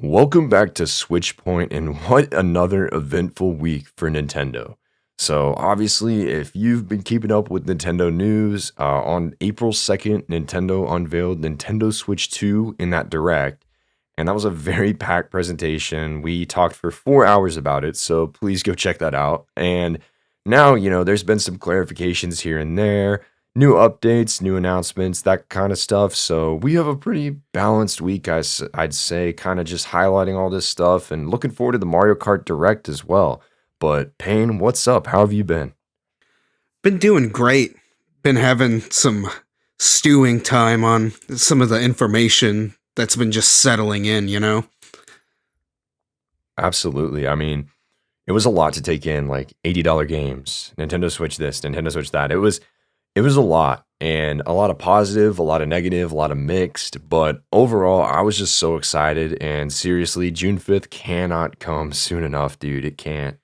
Welcome back to Switch Point, and what another eventful week for Nintendo. So, obviously, if you've been keeping up with Nintendo news, on April 2nd, Nintendo unveiled Nintendo Switch 2 in that Direct, and that was a very packed presentation. We talked for 4 hours about it, so please go check that out. And now, there's been some clarifications here and there, new updates, new announcements, that kind of stuff. So we have a pretty balanced week, I'd say, kind of just highlighting all this stuff and looking forward to the Mario Kart Direct as well. But Payne, what's up? How have you been? Been doing great. Been having some stewing time on some of the information that's been just settling in. Absolutely. I mean, it was a lot to take in, like $80 games, Nintendo Switch this, Nintendo Switch that. It was a lot, and a lot of positive, a lot of negative, a lot of mixed, but overall I was just so excited. And seriously, June 5th cannot come soon enough, dude. It can't.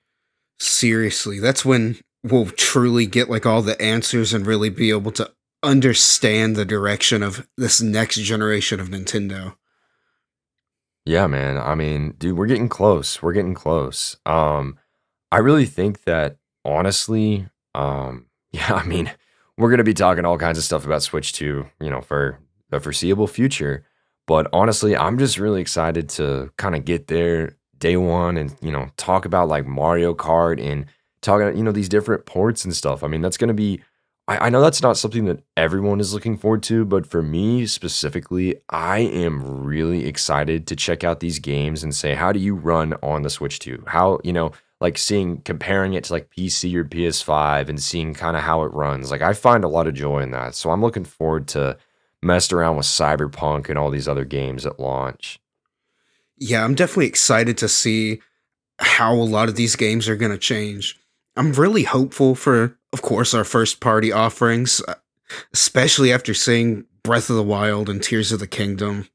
Seriously, that's when we'll truly get like all the answers and really be able to understand the direction of this next generation of Nintendo. Yeah, man. I mean, dude, we're getting close. We're getting close. I really think that honestly, yeah, I mean, we're gonna be talking all kinds of stuff about Switch 2, for the foreseeable future. But honestly, I'm just really excited to kind of get there day one and talk about like Mario Kart and talk about these different ports and stuff. I mean, that's gonna be. I know that's not something that everyone is looking forward to, but for me specifically, I am really excited to check out these games and say, how do you run on the Switch 2? How, like seeing, comparing it to like PC or PS5 and seeing kind of how it runs. Like, I find a lot of joy in that. So I'm looking forward to messing around with Cyberpunk and all these other games at launch. Yeah, I'm definitely excited to see how a lot of these games are going to change. I'm really hopeful for, of course, our first party offerings, especially after seeing Breath of the Wild and Tears of the Kingdom.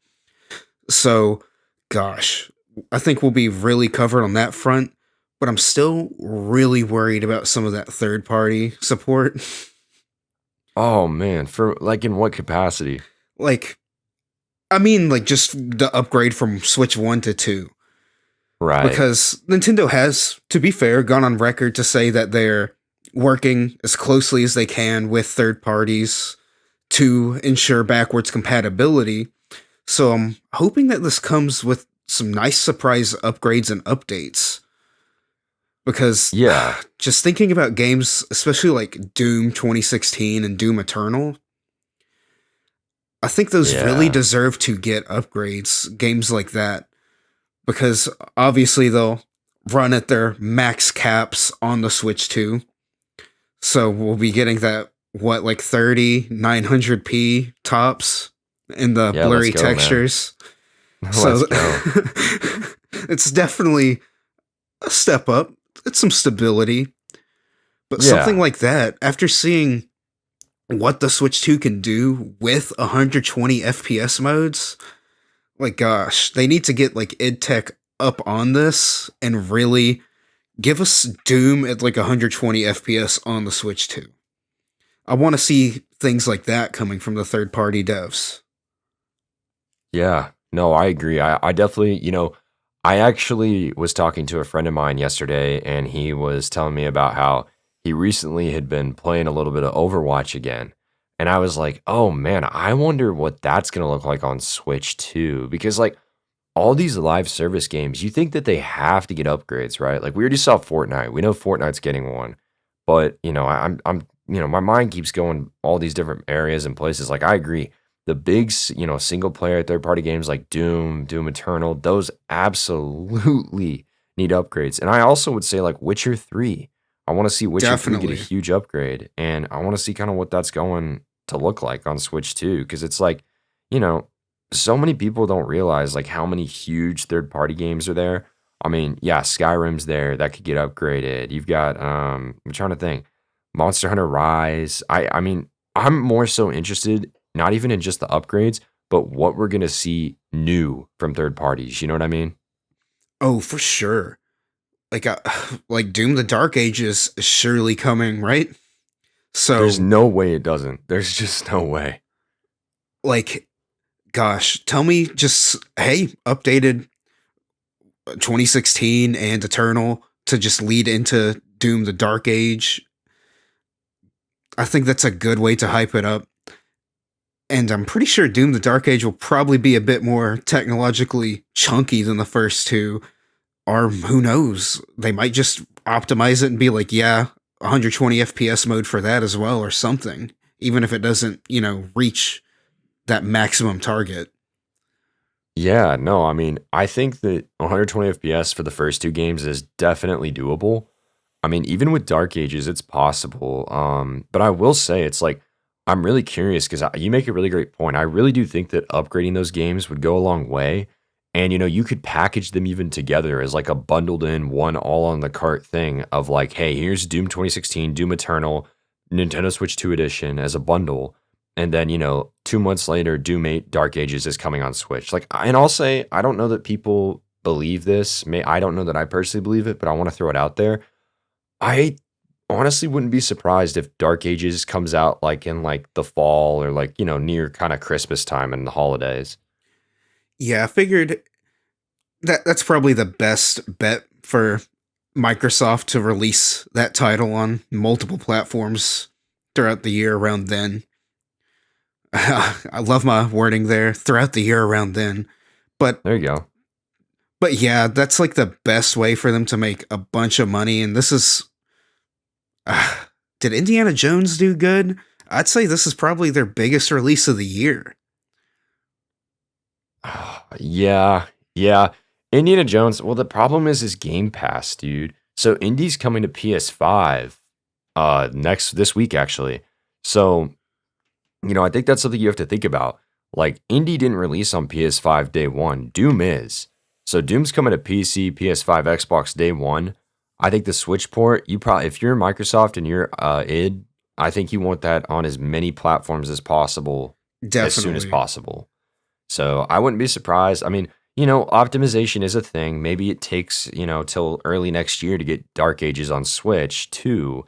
So, gosh, I think we'll be really covered on that front, but I'm still really worried about some of that third party support. Oh man, for like in what capacity? Like, I mean, like just the upgrade from Switch 1 to 2. Right. Because Nintendo has, to be fair, gone on record to say that they're working as closely as they can with third parties to ensure backwards compatibility. So I'm hoping that this comes with some nice surprise upgrades and updates. Because Yeah. just thinking about games, especially like Doom 2016 and Doom Eternal, I think those really Yeah. deserve to get upgrades, games like that. Because obviously they'll run at their max caps on the Switch 2. So we'll be getting that, what, like 30, 900p tops in the Yeah, let's blurry go, man. textures. Let's So go. it's definitely a step up. It's some stability. But something Yeah. like that, after seeing what the Switch 2 can do with 120 FPS modes, like gosh, they need to get like id Tech up on this and really give us Doom at like 120 FPS on the Switch 2. I want to see things like that coming from the third party devs. Yeah, no, I agree. I definitely, I actually was talking to a friend of mine yesterday, and he was telling me about how he recently had been playing a little bit of Overwatch again. And I was like, oh man, I wonder what that's going to look like on Switch too. Because, like, all these live service games, you think that they have to get upgrades, right? Like, we already saw Fortnite. We know Fortnite's getting one. But, my mind keeps going all these different areas and places. Like, I agree the big, single player third party games like Doom, Doom Eternal, those absolutely need upgrades. And I also would say like Witcher 3. I want to see Witcher 3 get a Definitely. huge upgrade. And I want to see kind of what that's going to look like on Switch too. Because it's like, you know, so many people don't realize like how many huge third party games are there. I mean, yeah, Skyrim's there that could get upgraded. You've got I'm trying to think. Monster Hunter Rise. I mean, I'm more so interested not even in just the upgrades, but what we're gonna see new from third parties. You know what I mean? Oh, for sure. Like like Doom the Dark Ages is surely coming, right? There's So, no way it doesn't. There's just no way. like gosh, tell me just hey, updated 2016 and Eternal to just lead into Doom the Dark Age. I think that's a good way to hype it up. And I'm pretty sure Doom the Dark Age will probably be a bit more technologically chunky than the first two. Or who knows? They might just optimize it and be like, yeah, 120 FPS mode for that as well, or something. Even if it doesn't, reach that maximum target. Yeah, no, I mean, I think that 120 FPS for the first two games is definitely doable. I mean, even with Dark Ages, it's possible. But I will say, it's like I'm really curious because you make a really great point. I really do think that upgrading those games would go a long way, and you could package them even together as like a bundled in one all on the cart thing of like, hey, here's Doom 2016, Doom Eternal, Nintendo Switch 2 edition as a bundle, and then 2 months later, Doom 8 Dark Ages is coming on Switch. Like, and I'll say I don't know that people believe this. I don't know that I personally believe it, but I want to throw it out there. I honestly wouldn't be surprised if Dark Ages comes out like in like the fall or like, near kind of Christmas time and the holidays. Yeah, I figured that's probably the best bet for Microsoft to release that title on multiple platforms throughout the year around then. I love my wording there, throughout the year around then. But There you go. but yeah, that's like the best way for them to make a bunch of money. And this is, did Indiana Jones do good? I'd say this is probably their biggest release of the year. Yeah, yeah. Indiana Jones. Well, the problem is Game Pass, dude. So Indy's coming to PS5 this week actually. So, I think that's something you have to think about. Like Indy didn't release on PS5 day one. Doom is. So Doom's coming to PC, PS5, Xbox day one. I think the Switch port, you probably if you're Microsoft and you're id, I think you want that on as many platforms as possible as soon as Definitely. possible. So I wouldn't be surprised. I mean, optimization is a thing. Maybe it takes, till early next year to get Dark Ages on Switch too.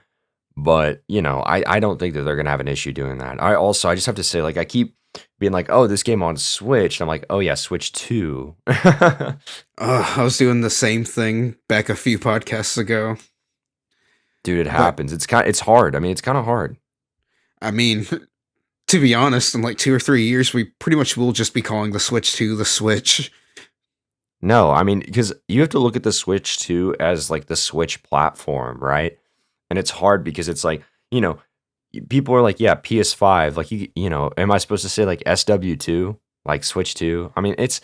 But, I don't think that they're going to have an issue doing that. I just have to say, like, I keep being like, oh, this game on Switch. And I'm like, oh, yeah, Switch 2. I was doing the same thing back a few podcasts ago. Dude, it But happens. It's hard. I mean, it's kind of hard. I mean, to be honest, in like 2 or 3 years, we pretty much will just be calling the Switch 2 the Switch. No, I mean, because you have to look at the Switch 2 as like the Switch platform, right? And it's hard because it's like, people are like, yeah, PS5, like am I supposed to say like SW2, like Switch 2? I mean, it's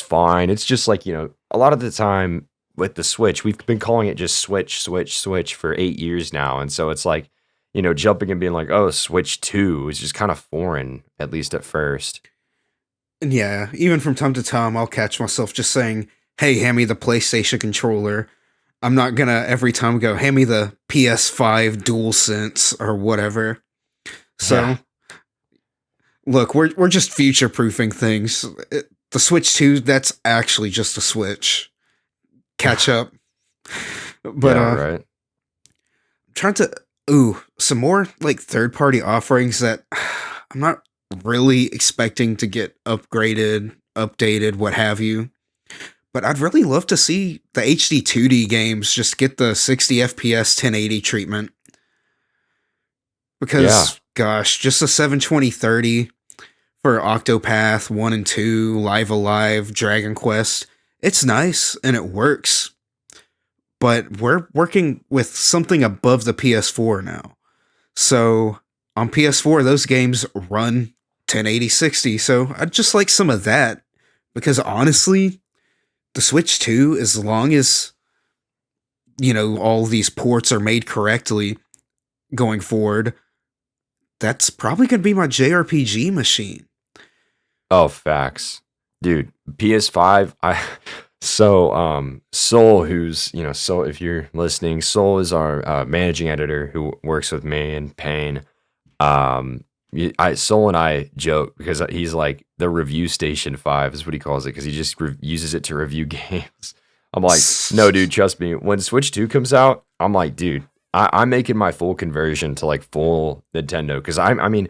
fine. It's just like, a lot of the time with the Switch, we've been calling it just Switch, Switch, Switch for 8 years now. And so it's like, jumping and being like, oh, Switch 2 is just kind of foreign, at least at first. And yeah, even from time to time, I'll catch myself just saying, hey, hand me the PlayStation controller. I'm not gonna every time go, hand me the PS5 DualSense or whatever. Yeah. So, look, we're just future proofing things. The Switch 2, that's actually just a Switch. Catch up. But Yeah, right. trying to some more like third party offerings that I'm not really expecting to get upgraded, updated, what have you. But I'd really love to see the HD 2D games just get the 60 FPS 1080 treatment Yeah. because gosh, just a 720/30 for Octopath 1 and 2, Live Alive, Dragon Quest. It's nice and it works, but we're working with something above the PS4 now. So on PS4, those games run 1080 60. So I'd just like some of that because honestly, the Switch 2, as long as, all these ports are made correctly going forward, that's probably going to be my JRPG machine. Oh, facts. Dude, PS5, Soul, who's, Soul, if you're listening, Soul is our managing editor who works with me and Payne. Soul and I joke because he's like the review station 5 is what he calls it because he just uses it to review games. I'm like, no, dude, trust me. When Switch 2 comes out, I'm like, dude, I'm making my full conversion to like full Nintendo because I mean,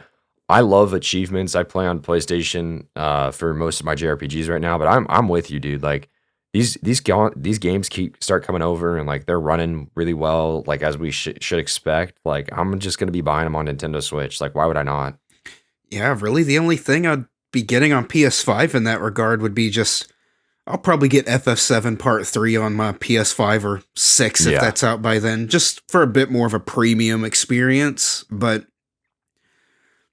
I love achievements. I play on PlayStation for most of my JRPGs right now, but I'm with you, dude. Like, these games keep start coming over and like they're running really well, like as we should expect. Like I'm just gonna be buying them on Nintendo Switch. Like why would I not? Yeah, really, the only thing I'd be getting on PS5 in that regard would be just I'll probably get FF7 Part 3 on my PS5 or 6 if Yeah, that's out by then, just for a bit more of a premium experience. But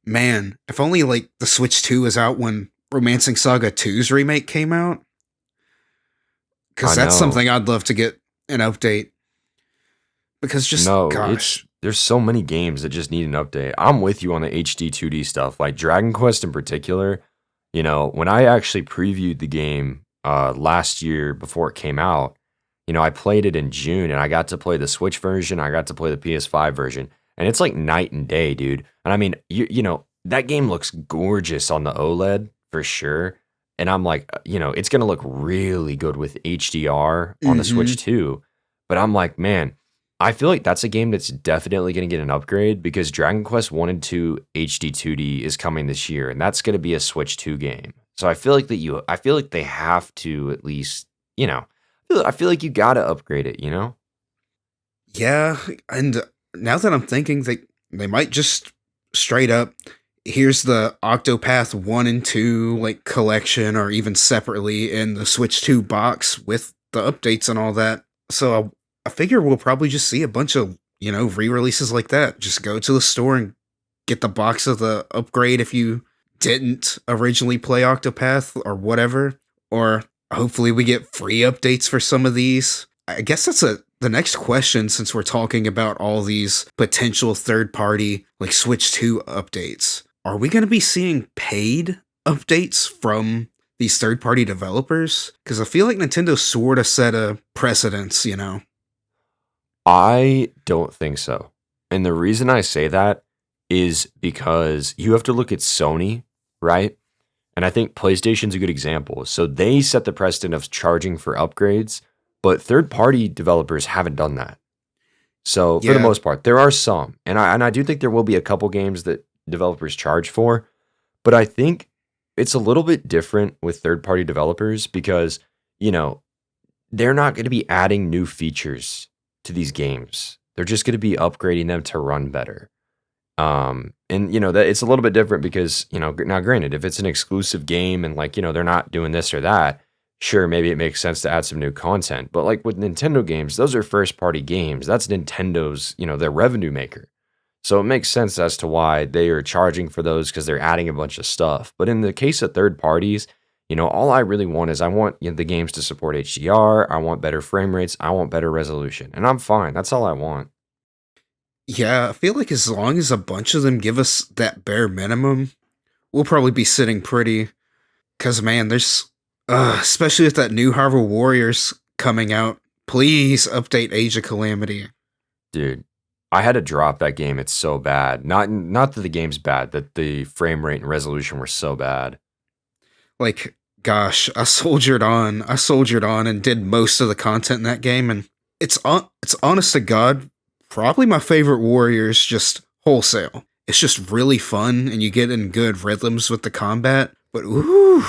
man, if only like the Switch 2 is out when Romancing Saga 2's remake came out, I because that's know. something I'd love to get an update. Because just, No, it's gosh. there's so many games that just need an update. I'm with you on the HD 2D stuff, like Dragon Quest in particular. You know, when I actually previewed the game last year before it came out, you know, I played it in June and I got to play the Switch version, I got to play the PS5 version, and it's like night and day, dude. And I mean, you know, that game looks gorgeous on the OLED for sure. And I'm like, you know, it's gonna look really good with HDR on the Mm-hmm. Switch too. But I'm like, man, I feel like that's a game that's definitely going to get an upgrade because Dragon Quest 1 and 2 HD 2D is coming this year and that's going to be a Switch 2 game. So I feel like they have to at least, you know, I feel like you got to upgrade it, you know? Yeah, and now that I'm thinking, they might just straight up, here's the Octopath 1 and 2 like collection or even separately in the Switch 2 box with the updates and all that. So I figure we'll probably just see a bunch of, re-releases like that. Just go to the store and get the box of the upgrade if you didn't originally play Octopath or whatever. Or hopefully we get free updates for some of these. I guess that's the next question, since we're talking about all these potential third party like Switch 2 updates. Are we going to be seeing paid updates from these third party developers? Because I feel like Nintendo sort of set a precedence. I don't think so. And the reason I say that is because you have to look at Sony, right? And I think PlayStation's a good example. So they set the precedent of charging for upgrades, but third party developers haven't done that. So for the Yeah, most part, there are some, and I do think there will be a couple games that developers charge for, but I think it's a little bit different with third party developers because you know they're not going to be adding new features to these games. They're just going to be upgrading them to run better. And you know that it's a little bit different because now granted, if it's an exclusive game and like they're not doing this or that, sure, maybe it makes sense to add some new content. But like with Nintendo games, those are first party games. That's Nintendo's, their revenue maker. So it makes sense as to why they are charging for those because they're adding a bunch of stuff. But in the case of third parties, all I really want is I want the games to support HDR. I want better frame rates. I want better resolution, and I'm fine. That's all I want. yeah, I feel like as long as a bunch of them give us that bare minimum, we'll probably be sitting pretty. Because, man, there's, especially with that new Hyrule Warriors coming out, please update Age of Calamity. Dude, I had to drop that game. It's so bad. Not that the game's bad, that the frame rate and resolution were so bad. Like, gosh, I soldiered on and did most of the content in that game, and it's honest to God, probably my favorite Warriors just wholesale. It's just really fun, and you get in good rhythms with the combat. But ooh,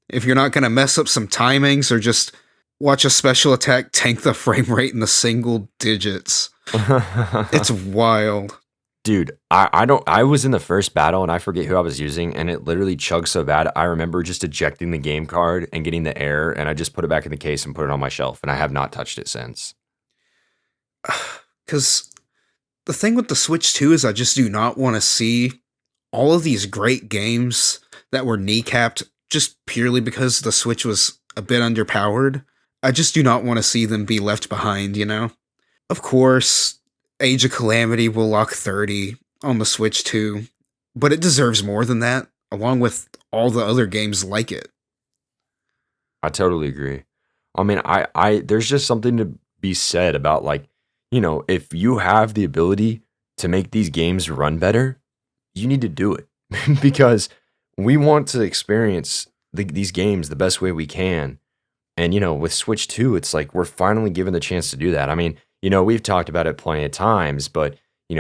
if you're not gonna mess up some timings or just watch a special attack tank the frame rate in the single digits, it's wild. Dude, I don't I was in the first battle and I forget who I was using and it literally chugged so bad. I remember just ejecting the game card and getting the error and I just put it back in the case and put it on my shelf and I have not touched it since. Because the thing with the Switch 2 is I just do not want to see all of these great games that were kneecapped just purely because the Switch was a bit underpowered. I just do not want to see them be left behind. Of course, Age of Calamity will lock 30 on the Switch too, but it deserves more than that, along with all the other games like it. I totally agree. I mean, I there's just something to be said about like, if you have the ability to make these games run better, you need to do it because we want to experience these games the best way we can. And with Switch 2, it's like we're finally given the chance to do that. I mean, we've talked about it plenty of times, but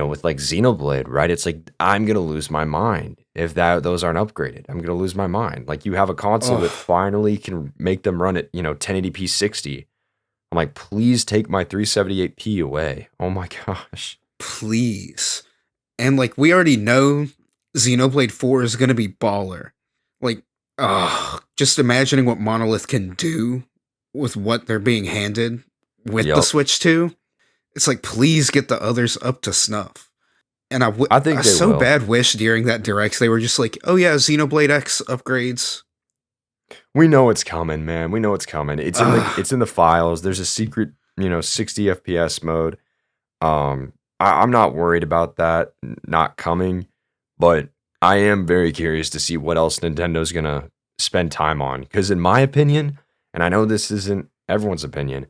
with like Xenoblade, right? It's like I'm gonna lose my mind if those aren't upgraded. I'm gonna lose my mind. Like you have a console that Oh, finally can make them run at 1080p 60. I'm like, please take my 378p away. Oh my gosh. please. And like we already know Xenoblade 4 is gonna be baller. Like, just imagining what Monolith can do with what they're being handed with the Yep. Switch 2. It's like, please get the others up to snuff. And I I think they so will. bad wish during that direct they were just like, oh yeah, Xenoblade X upgrades. We know it's coming, man. We know it's coming. Ugh, It's in the files. There's a secret, 60 FPS mode. I'm not worried about that not coming, but I am very curious to see what else Nintendo's gonna spend time on. Because in my opinion, and I know this isn't everyone's opinion,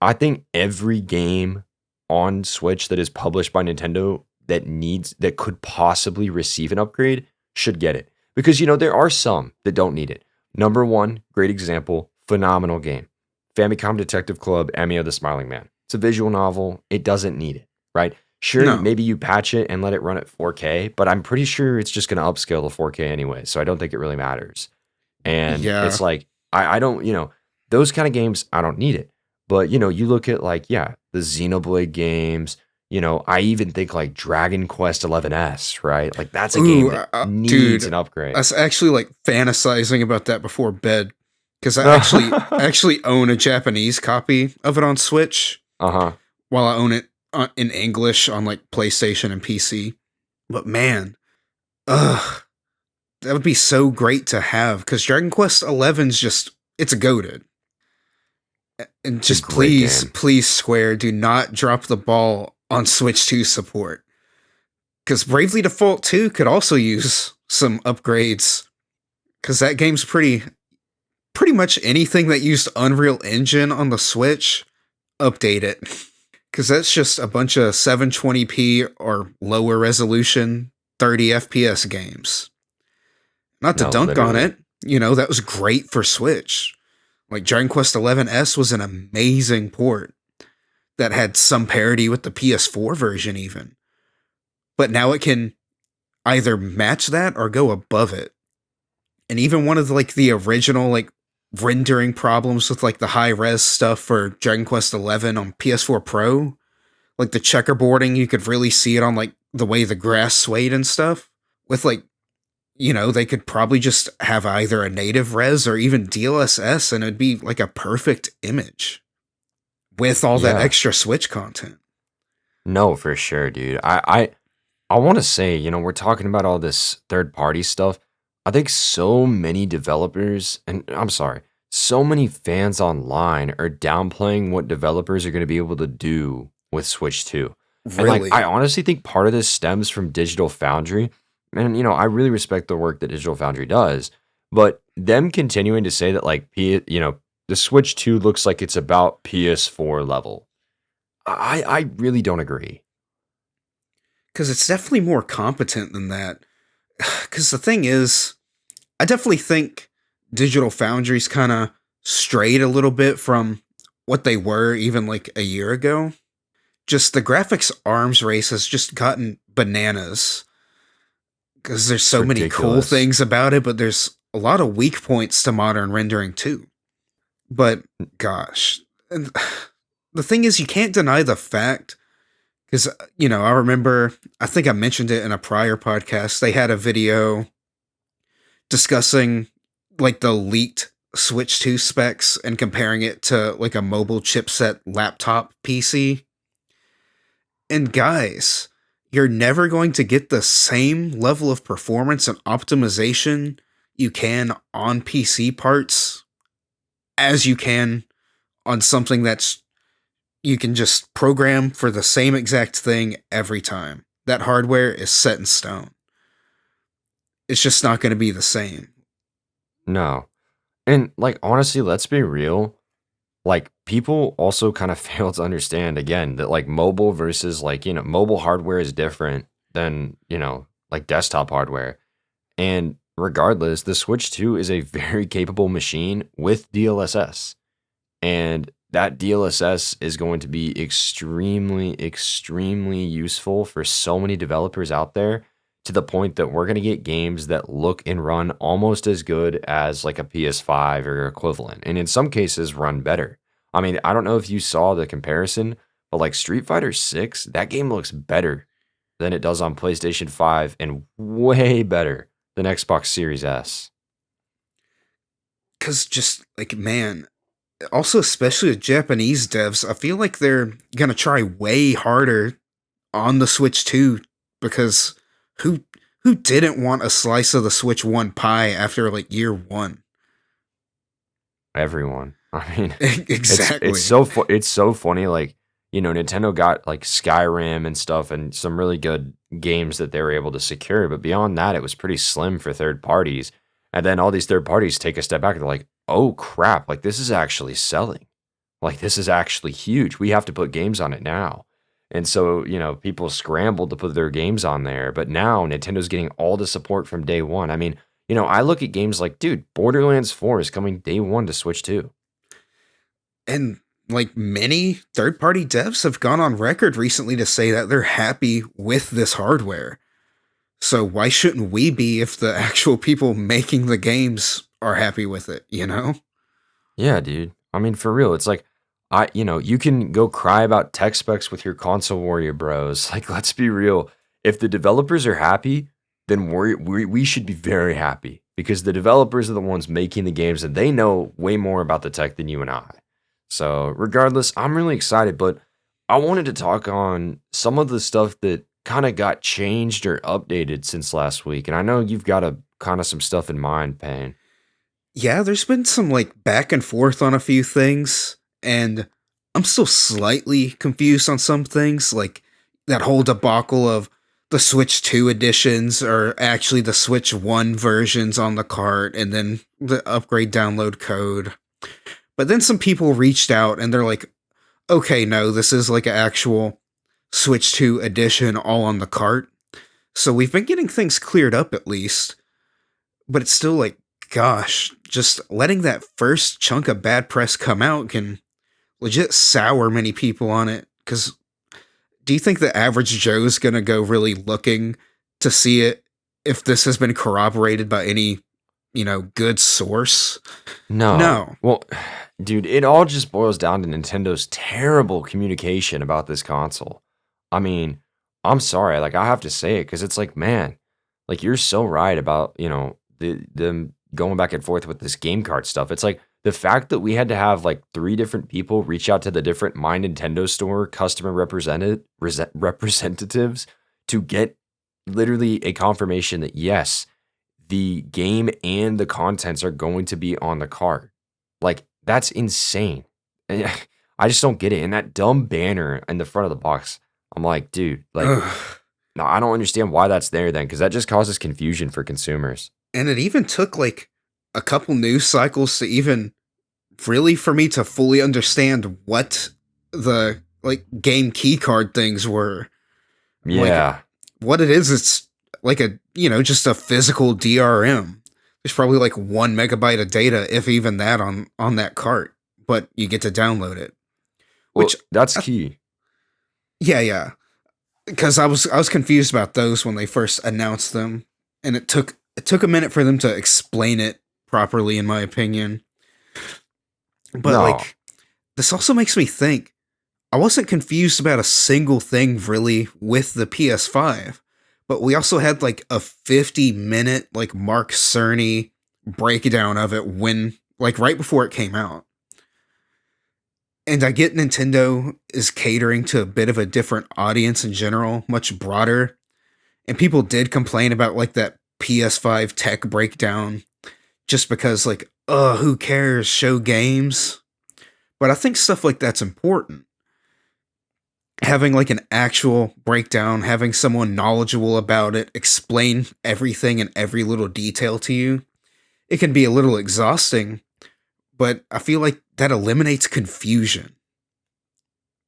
I think every game on Switch that is published by Nintendo that could possibly receive an upgrade should get it. Because there are some that don't need it. Number one, great example, phenomenal game. Famicom Detective Club, Amiya the Smiling Man. It's a visual novel. It doesn't need it, right? Sure, no. maybe you patch it and let it run at 4K, but I'm pretty sure it's just going to upscale to 4K anyway, so I don't think it really matters. And Yeah. it's like, I don't, those kind of games, I don't need it. But, you look at like, yeah, the Xenoblade games, I even think like Dragon Quest 11S, right? Like that's a game Ooh, that dude, needs an I upgrade. was actually like fantasizing about that before bed because I actually own a Japanese copy of it on Switch Uh-huh. while I own it in English on like PlayStation and PC. But man, ugh, that would be so great to have because Dragon Quest XI's just it's goaded. And It's a just great please, game. please, Square, do not drop the ball on Switch 2 support because Bravely Default 2 could also use some upgrades because that game's pretty much anything that used Unreal Engine on the Switch, update it. Because that's just a bunch of 720p or lower resolution 30 FPS games. Not to No, dunk on literally. it, that was great for Switch. Like Dragon Quest XI-S was an amazing port that had some parity with the PS4 version, even. But now it can either match that or go above it. And even one of like the original like rendering problems with like the high res stuff for Dragon Quest XI on PS4 Pro, like the checkerboarding, you could really see it on like the way the grass swayed and stuff. With like, they could probably just have either a native res or even DLSS and it'd be like a perfect image with all that Yeah. extra Switch content. No, for sure, dude. I want to say, we're talking about all this third party stuff. I think so many developers, and I'm sorry, so many fans online are downplaying what developers are going to be able to do with Switch 2. And like, I Really? honestly think part of this stems from Digital Foundry. And, I really respect the work that Digital Foundry does, but them continuing to say that, like, the Switch 2 looks like it's about PS4 level. I really don't agree. Because it's definitely more competent than that. Because the thing is, I definitely think Digital Foundry's kind of strayed a little bit from what they were even like a year ago. Just the graphics arms race has just gotten bananas because there's It's so many cool ridiculous. things about it, but there's a lot of weak points to modern rendering too. But gosh, and the thing is, you can't deny the fact because I remember I think I mentioned it in a prior podcast. They had a video discussing like the leaked Switch 2 specs and comparing it to like a mobile chipset laptop PC. And guys, you're never going to get the same level of performance and optimization you can on PC parts as you can on something that's you can just program for the same exact thing every time. That hardware is set in stone. It's just not going to be the same. No. And like honestly, let's be real. Like people also kind of fail to understand again that like mobile versus like, mobile hardware is different than, like desktop hardware. And regardless, the Switch 2 is a very capable machine with DLSS. And that DLSS is going to be extremely, extremely useful for so many developers out there to the point that we're going to get games that look and run almost as good as like a PS5 or equivalent, and in some cases run better. I mean, I don't know if you saw the comparison, but like Street Fighter 6, that game looks better than it does on PlayStation 5 and way better than Xbox Series S. Because just like, man, also, especially with Japanese devs, I feel like they're gonna try way harder on the Switch 2 because who who didn't want a slice of the Switch 1 pie after like year 1? Everyone. I mean, it's Exactly. it's so funny. Like, Nintendo got like Skyrim and stuff and some really good games that they were able to secure, but beyond that, it was pretty slim for third parties. And then all these third parties take a step back and they're like, "Oh crap! Like this is actually selling. Like this is actually huge. We have to put games on it now." And so, people scrambled to put their games on there, but now Nintendo's getting all the support from day one. I mean, I look at games like, dude, Borderlands 4 is coming day one to Switch 2. And like many third party devs have gone on record recently to say that they're happy with this hardware. So why shouldn't we be if the actual people making the games are happy with it, you know? Yeah, dude. I mean, for real, it's like, you can go cry about tech specs with your console warrior bros. Like, let's be real. If the developers are happy, then we should be very happy because the developers are the ones making the games and they know way more about the tech than you and I. So, regardless, I'm really excited, but I wanted to talk on some of the stuff that kind of got changed or updated since last week. And I know you've got a kind of some stuff in mind, Payne. Yeah, there's been some like back and forth on a few things, and I'm still slightly confused on some things, like that whole debacle of the Switch 2 editions are actually the Switch 1 versions on the cart, and then the upgrade download code. But then some people reached out and they're like, okay, no, this is like an actual Switch 2 edition all on the cart. So we've been getting things cleared up at least, but it's still like, gosh, just letting that first chunk of bad press come out can legit sour many people on it. Because do you think the average Joe's gonna go really looking to see it if this has been corroborated by any, good source? No. No. Well, dude, it all just boils down to Nintendo's terrible communication about this console. I mean, I'm sorry, like I have to say it because it's like, man, like you're so right about, them going back and forth with this game card stuff. It's like the fact that we had to have like three different people reach out to the different My Nintendo Store customer representatives to get literally a confirmation that yes, the game and the contents are going to be on the card. Like, that's insane. And I just don't get it. And that dumb banner in the front of the box, I'm like, dude, like, Ugh. no, I don't understand why that's there then, because that just causes confusion for consumers. And it even took like a couple news cycles to even really for me to fully understand what the like game key card things were. Like Yeah. what it is, it's like a just a physical DRM. There's probably like 1 megabyte of data, if even that, on that cart, but you get to download it. Well, Which, that's I, key. yeah, yeah, because I was confused about those when they first announced them, and it took a minute for them to explain it properly, in my opinion. But No. like, this also makes me think. I wasn't confused about a single thing really with the PS5, but we also had like a 50-minute like Mark Cerny breakdown of it when like right before it came out. And I get Nintendo is catering to a bit of a different audience in general, much broader. And people did complain about like that PS5 tech breakdown just because like, who cares? Show games. But I think stuff like that's important. Having like an actual breakdown, having someone knowledgeable about it, explain everything and every little detail to you, it can be a little exhausting, but I feel like that eliminates confusion.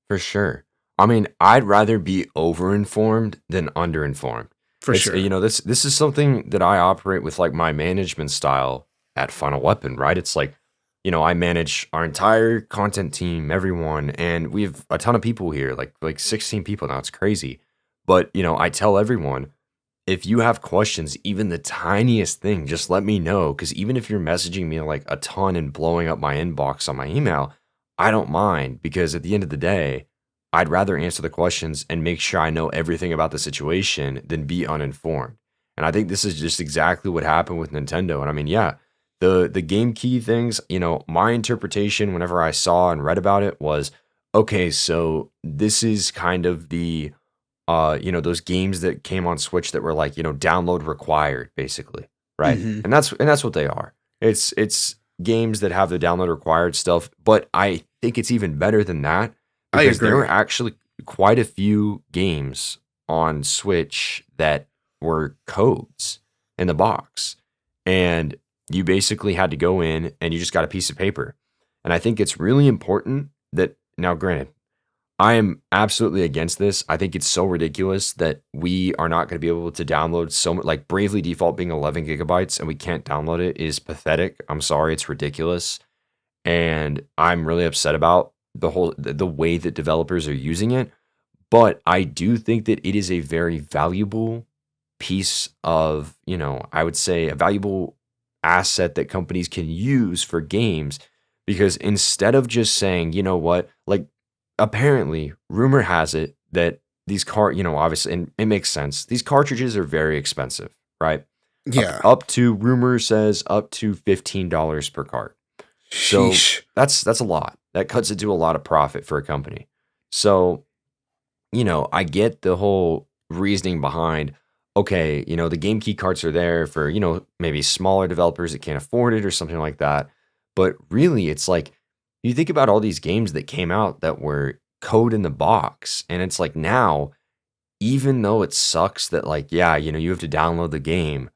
For sure. I mean, I'd rather be overinformed than underinformed. For It's sure. this is something that I operate with like my management style at Final Weapon, right? It's like I manage our entire content team, everyone, and we have a ton of people here, like 16 people now. It's crazy. But, I tell everyone, if you have questions, even the tiniest thing, just let me know. Because even if you're messaging me like a ton and blowing up my inbox on my email, I don't mind. Because at the end of the day, I'd rather answer the questions and make sure I know everything about the situation than be uninformed. And I think this is just exactly what happened with Nintendo. And I mean, yeah, the game key things, my interpretation whenever I saw and read about it was, okay, so this is kind of the those games that came on Switch that were like, download required, basically, right? Hmm. And that's what they are. It's games that have the download required stuff, but I think it's even better than that I because there were agree. actually quite a few games on Switch that were codes in the box. And you basically had to go in and you just got a piece of paper. And I think it's really important that now, granted, I am absolutely against this. I think it's so ridiculous that we are not going to be able to download so much. Like Bravely Default being 11 gigabytes and we can't download it is pathetic. I'm sorry, it's ridiculous, and I'm really upset about the way that developers are using it. But I do think that it is a very valuable piece of, I would say a valuable asset that companies can use for games because instead of just saying, you know what, like apparently rumor has it that obviously, and it makes sense. These cartridges are very expensive, right? Up Yeah. up to rumor says up to $15 per cart. So Sheesh. that's a lot. That cuts into a lot of profit for a company. So I get the whole reasoning behind, okay, the game key carts are there for, maybe smaller developers that can't afford it or something like that. But really, it's like you think about all these games that came out that were code in the box. And it's like now, even though it sucks that, like, yeah, you have to download the game,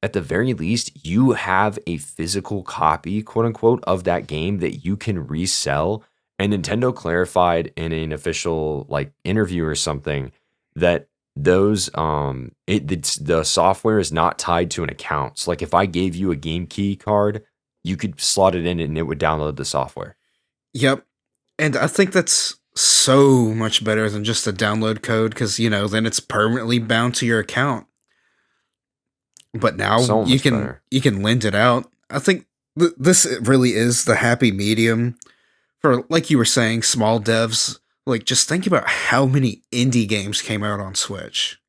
at the very least, you have a physical copy, quote unquote, of that game that you can resell. And Nintendo clarified in an official like interview or something that the software is not tied to an account. So like if I gave you a game key card, you could slot it in and it would download the software. Yep. And I think that's so much better than just a download code because, then it's permanently bound to your account. But now So you much can better. you can lend it out. I think this really is the happy medium for, like you were saying, small devs. Like, just think about how many indie games came out on Switch.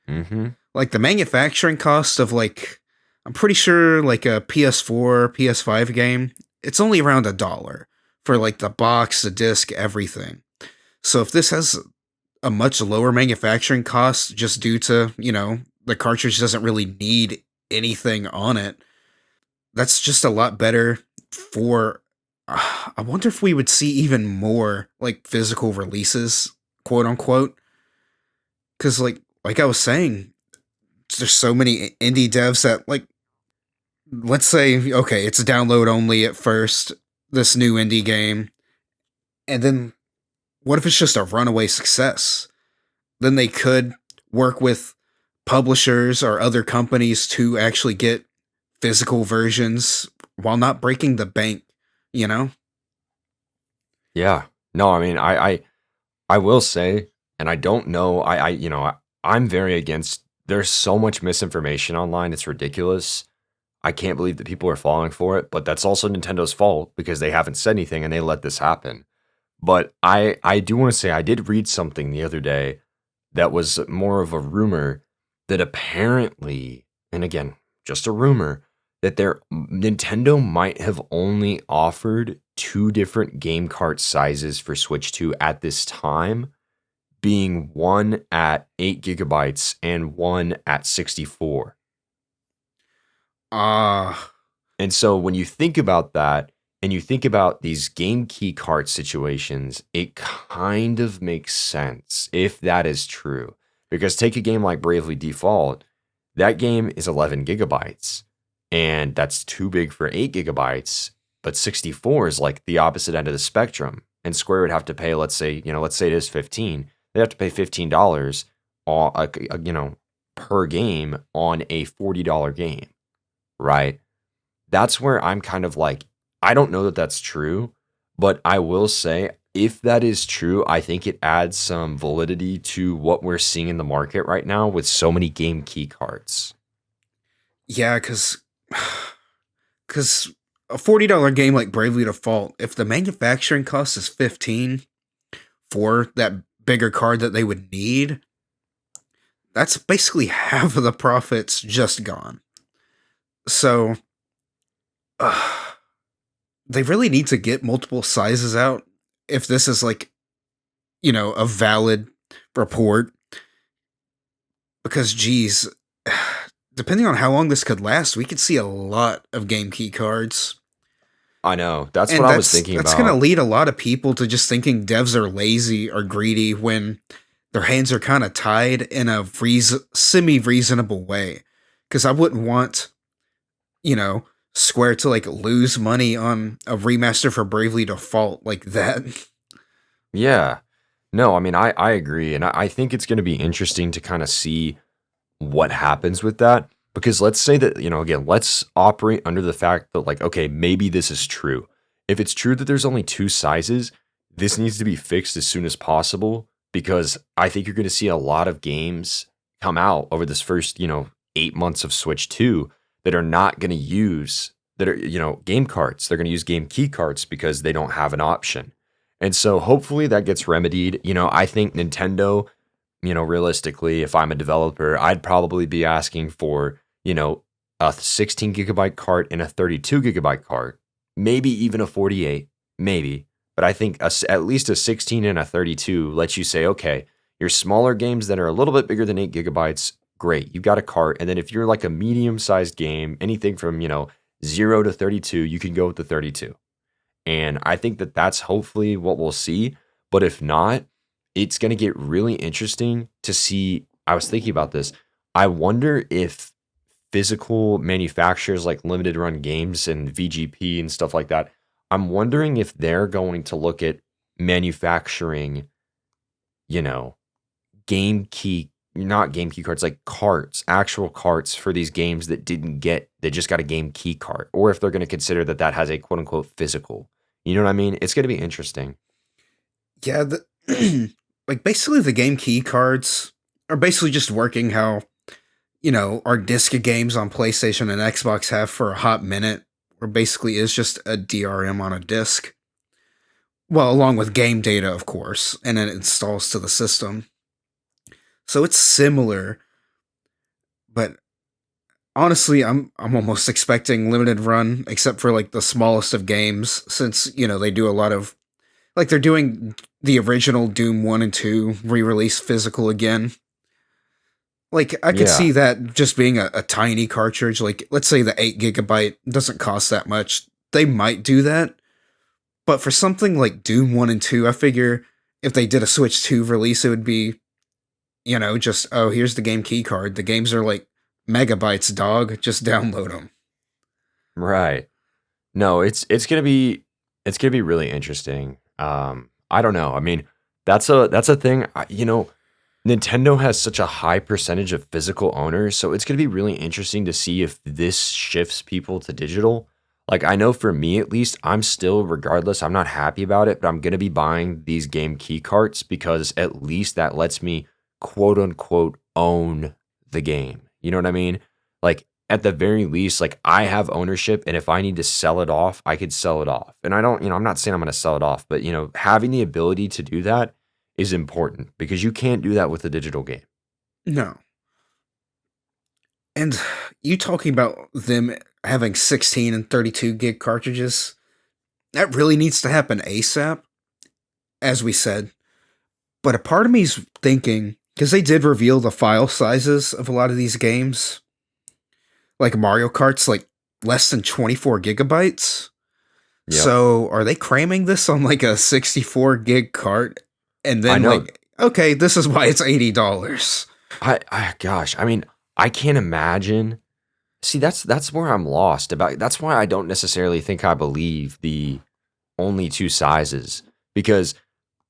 Mm-hmm. Like the manufacturing cost of, like, I'm pretty sure like a PS4, PS5 game, it's only around $1 for like the box, the disc, everything. So if this has a much lower manufacturing cost just due to, the cartridge doesn't really need anything on it, that's just a lot better for. I wonder if we would see even more like physical releases, quote unquote, because like I was saying, there's so many indie devs that, like, let's say, okay, it's download only at first, this new indie game, and then what if it's just a runaway success? Then they could work with publishers or other companies to actually get physical versions while not breaking the bank, you know? Yeah. No, I mean, I will say, and I don't know, I'm very against. There's so much misinformation online. It's ridiculous. I can't believe that people are falling for it, but that's also Nintendo's fault because they haven't said anything and they let this happen. But I do want to say I did read something the other day that was more of a rumor that apparently, and again, just a rumor, that Nintendo might have only offered two different game cart sizes for Switch 2 at this time, being one at 8 gigabytes and one at 64. Ah, And so when you think about that and you think about these game key cart situations, it kind of makes sense if that is true. Because take a game like Bravely Default, that game is 11 gigabytes, and that's too big for 8 gigabytes, but 64 is like the opposite end of the spectrum. And Square would have to pay, let's say it is 15. They'd have to pay $15 on per game on a $40 game, right? That's where I'm kind of like, I don't know that that's true, but I will say if that is true, I think it adds some validity to what we're seeing in the market right now with so many game key cards. Yeah, because a $40 game like Bravely Default, if the manufacturing cost is 15 for that bigger card that they would need, that's basically half of the profits just gone. So uh, they really need to get multiple sizes out if this is like, a valid report. Because, geez, depending on how long this could last, we could see a lot of game key cards. I know. That's what And I was that's thinking that's going to about. lead a lot of people to just thinking devs are lazy or greedy when their hands are kind of tied in a semi reasonable way. Because I wouldn't want, you know, Square to like lose money on a remaster for Bravely Default like that. Yeah. No, I mean, I agree. And I think it's going to be interesting to kind of see what happens with that. Because let's say that, again, let's operate under the fact that, like, okay, maybe this is true. If it's true that there's only two sizes, this needs to be fixed as soon as possible because I think you're going to see a lot of games come out over this first, 8 months of Switch 2 that are not going to use, that are, game cards. They're going to use game key cards because they don't have an option. And so hopefully that gets remedied. I think Nintendo, realistically, if I'm a developer, I'd probably be asking for, a 16 gigabyte cart and a 32 gigabyte cart, maybe even a 48, maybe. But I think at least a 16 and a 32 lets you say, okay, your smaller games that are a little bit bigger than 8 gigabytes, great, you've got a cart. And then if you're like a medium sized game, anything from, 0 to 32, you can go with the 32. And I think that that's hopefully what we'll see. But if not, it's going to get really interesting to see. I was thinking about this. I wonder if physical manufacturers like limited run games and VGP and stuff like that, I'm wondering if they're going to look at manufacturing, you know, not game key cards, like carts, actual carts for these games they just got a game key cart, or if they're going to consider that that has a quote unquote physical. You know what I mean? It's going to be interesting. Yeah, like basically the game key cards are basically just working how, our disc games on PlayStation and Xbox have for a hot minute, where basically is just a DRM on a disc. Well, along with game data, of course, and then it installs to the system. So it's similar, but honestly, I'm almost expecting limited run, except for like the smallest of games, since they do a lot of like they're doing the original Doom 1 and 2 re-release physical again. Like I could Yeah. see that just being a tiny cartridge, like let's say the 8 gigabyte doesn't cost that much. They might do that. But for something like Doom 1 and 2, I figure if they did a Switch 2 release, it would be, just, oh, here's the game key card. The games are like megabytes, dog. Just download them. Right. No, it's gonna be really interesting. I don't know. I mean, that's a thing. Nintendo has such a high percentage of physical owners, so it's gonna be really interesting to see if this shifts people to digital. Like I know for me at least, I'm still, regardless, I'm not happy about it, but I'm gonna be buying these game key carts because at least that lets me quote unquote own the game. You know what I mean? Like at the very least, like I have ownership, and if I need to sell it off, I could sell it off. And I don't, I'm not saying I'm going to sell it off, but having the ability to do that is important because you can't do that with a digital game. No. And you talking about them having 16 and 32 gig cartridges, that really needs to happen ASAP, as we said. But a part of me's thinking, because they did reveal the file sizes of a lot of these games, like Mario Kart's like less than 24 gigabytes. Yep. So are they cramming this on like a 64 gig cart? And I then know. like, okay, this is why it's $80. Gosh, I mean, I can't imagine. See, that's where I'm lost about. That's why I don't necessarily think I believe the only two sizes because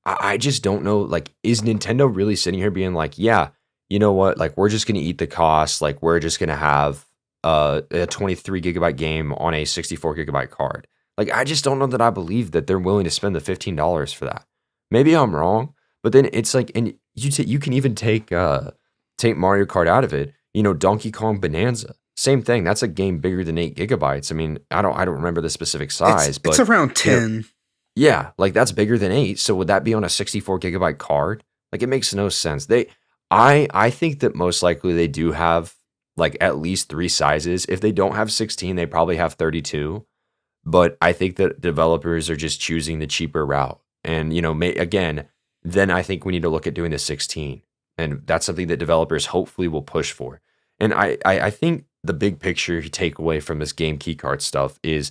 I just don't know. Like, is Nintendo really sitting here being like, yeah, you know what? Like, we're just gonna eat the cost. Like, we're just gonna have a 23 gigabyte game on a 64 gigabyte card. Like, I just don't know that I believe that they're willing to spend the $15 for that. Maybe I'm wrong, but then it's like, and you can even take Mario Kart out of it. Donkey Kong Bonanza, same thing. That's a game bigger than 8 GB. I mean, I don't remember the specific It's size, it's but around you know, 10. yeah, like that's bigger than 8. So would that be on a 64 GB card? Like it makes no sense. I think that most likely they do have like at least three sizes. If they don't have 16, they probably have 32. But I think that developers are just choosing the cheaper route. And again, then I think we need to look at doing the 16, and that's something that developers hopefully will push for. And I think the big picture takeaway from this game keycard stuff is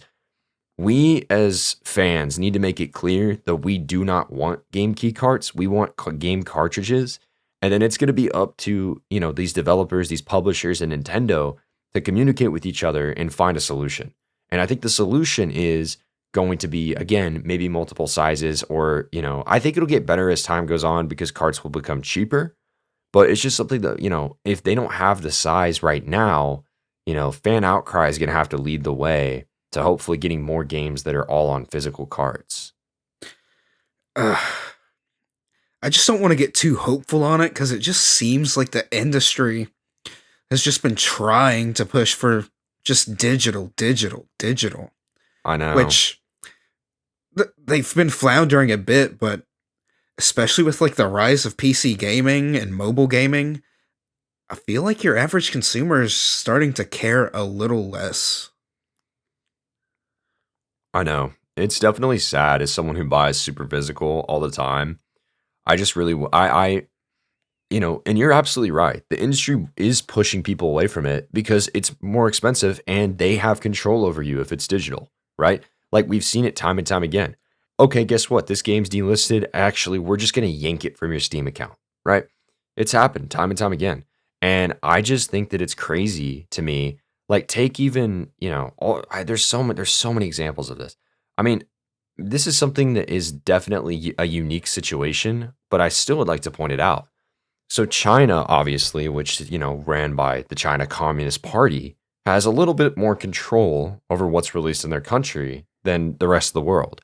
we as fans need to make it clear that we do not want game key carts. We want game cartridges. And then it's going to be up to, these developers, these publishers, and Nintendo to communicate with each other and find a solution. And I think the solution is going to be, again, maybe multiple sizes, or, I think it'll get better as time goes on because carts will become cheaper. But it's just something that, if they don't have the size right now, fan outcry is going to have to lead the way to hopefully getting more games that are all on physical cards. Ugh. I just don't want to get too hopeful on it because it just seems like the industry has just been trying to push for just digital, digital, digital, I know. which they've been floundering a bit, but especially with like the rise of PC gaming and mobile gaming, I feel like your average consumer is starting to care a little less. I know. It's definitely sad as someone who buys super physical all the time. I just really, and you're absolutely right. The industry is pushing people away from it because it's more expensive and they have control over you if it's digital, right? Like we've seen it time and time again. Okay, guess what? This game's delisted. Actually, we're just going to yank it from your Steam account, right? It's happened time and time again. And I just think that it's crazy to me. Like take even, there's so many examples of this. I mean, this is something that is definitely a unique situation, but I still would like to point it out. So China, obviously, which ran by the China Communist Party, has a little bit more control over what's released in their country than the rest of the world.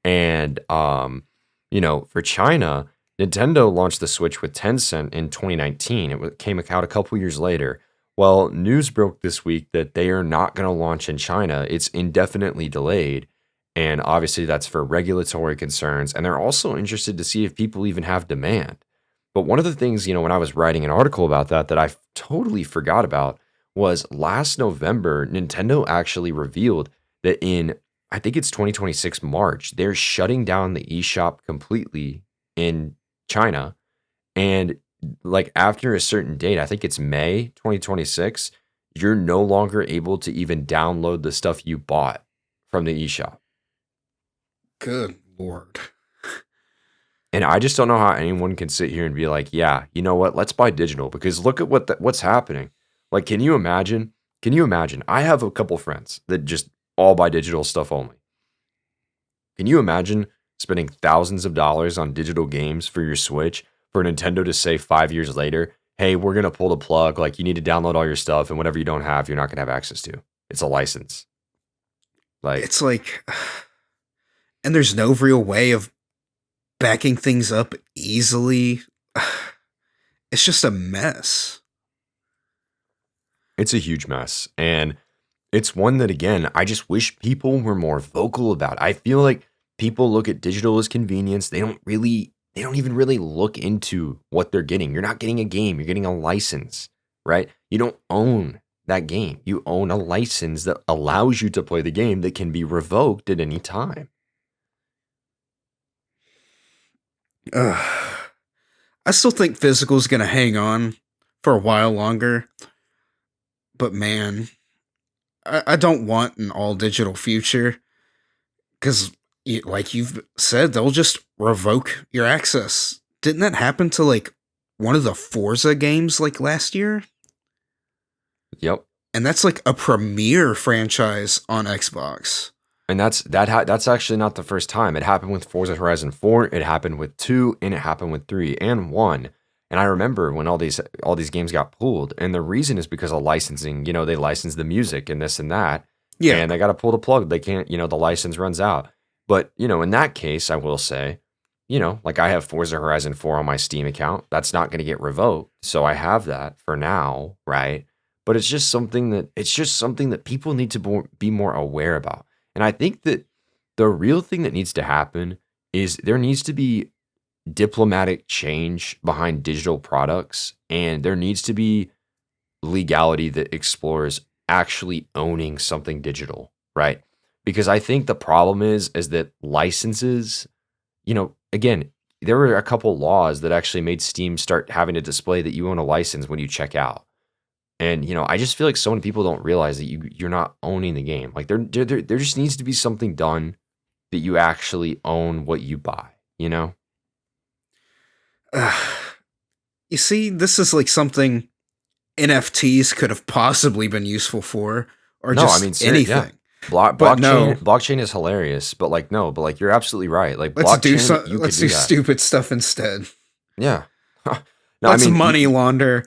And for China, Nintendo launched the Switch with Tencent in 2019. Came out a couple years later. Well, news broke this week that they are not going to launch in China. It's indefinitely delayed. And obviously, that's for regulatory concerns. And they're also interested to see if people even have demand. But one of the things, when I was writing an article about that I totally forgot about was last November, Nintendo actually revealed that I think it's 2026 March, they're shutting down the eShop completely in China. And like after a certain date, I think it's May 2026, you're no longer able to even download the stuff you bought from the eShop. Good lord. And I just don't know how anyone can sit here and be like, yeah, you know what? Let's buy digital because look at what's happening. Like, can you imagine? Can you imagine? I have a couple friends that just all buy digital stuff only. Can you imagine spending thousands of dollars on digital games for your Switch for Nintendo to say 5 years later, hey, we're going to pull the plug. Like, you need to download all your stuff, and whatever you don't have, you're not going to have access to. It's a license. Like, It's like, and there's no real way of backing things up easily. It's just a mess. it's a huge mess. And it's one that, again, I just wish people were more vocal about. I feel like people look at digital as convenience. They don't even really look into what they're getting. You're not getting a game, you're getting a license, right? You don't own that game. You own a license that allows you to play the game that can be revoked at any time. Ugh. I still think physical's gonna hang on for a while longer, but man, I don't want an all digital future because, like you've said, they'll just revoke your access. Didn't that happen to like one of the Forza games like last year? Yep. And that's like a premier franchise on Xbox. And that's actually not the first time. It happened with Forza Horizon 4, it happened with 2, and it happened with 3 and 1. And I remember when all these games got pulled, and the reason is because of licensing. They licensed the music and this and that. Yeah. and they got to pull the plug. They can't, the license runs out. But, in that case, I will say, like I have Forza Horizon 4 on my Steam account. That's not going to get revoked. So I have that for now, right? But it's just something that people need to be more aware about. And I think that the real thing that needs to happen is there needs to be diplomatic change behind digital products, and there needs to be legality that explores actually owning something digital, right? Because I think the problem is that licenses, again, there were a couple laws that actually made Steam start having to display that you own a license when you check out. And I just feel like so many people don't realize that you're not owning the game. Like there just needs to be something done that you actually own what you buy, you know? You see, this is like something NFTs could have possibly been useful for, or No, I just mean, yeah. anything. But Blockchain no, blockchain is hilarious, but like no, but like you're absolutely right. Like let's do blockchain, some. you could Let's do do that. stupid stuff instead. Yeah. No, I Let's mean, money launder.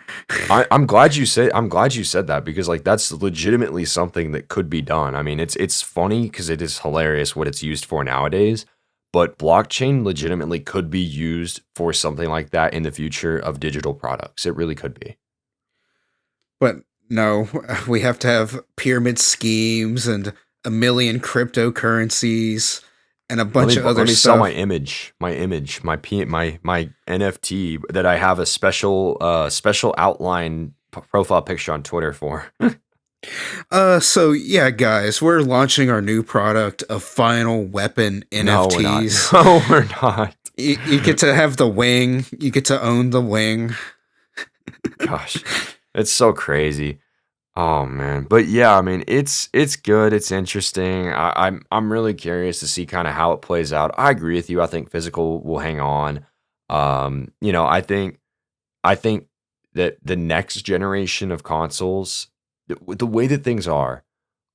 I'm glad you said that because like that's legitimately something that could be done. I mean, it's funny because it is hilarious what it's used for nowadays, but blockchain legitimately could be used for something like that in the future of digital products. It really could be. But no, we have to have pyramid schemes and a million cryptocurrencies and a Let bunch me of other let me sell my stuff. image, my NFT that I have a special outline profile picture on Twitter for. So yeah, guys, we're launching our new product of Final Weapon No, we're not. NFTs. No, we're not. You get to have the wing. You get to own the wing. Gosh, it's so crazy. Oh man, but yeah, I mean, it's good. It's interesting. I'm really curious to see kind of how it plays out. I agree with you. I think physical will hang on. I think that the next generation of consoles, with the way that things are,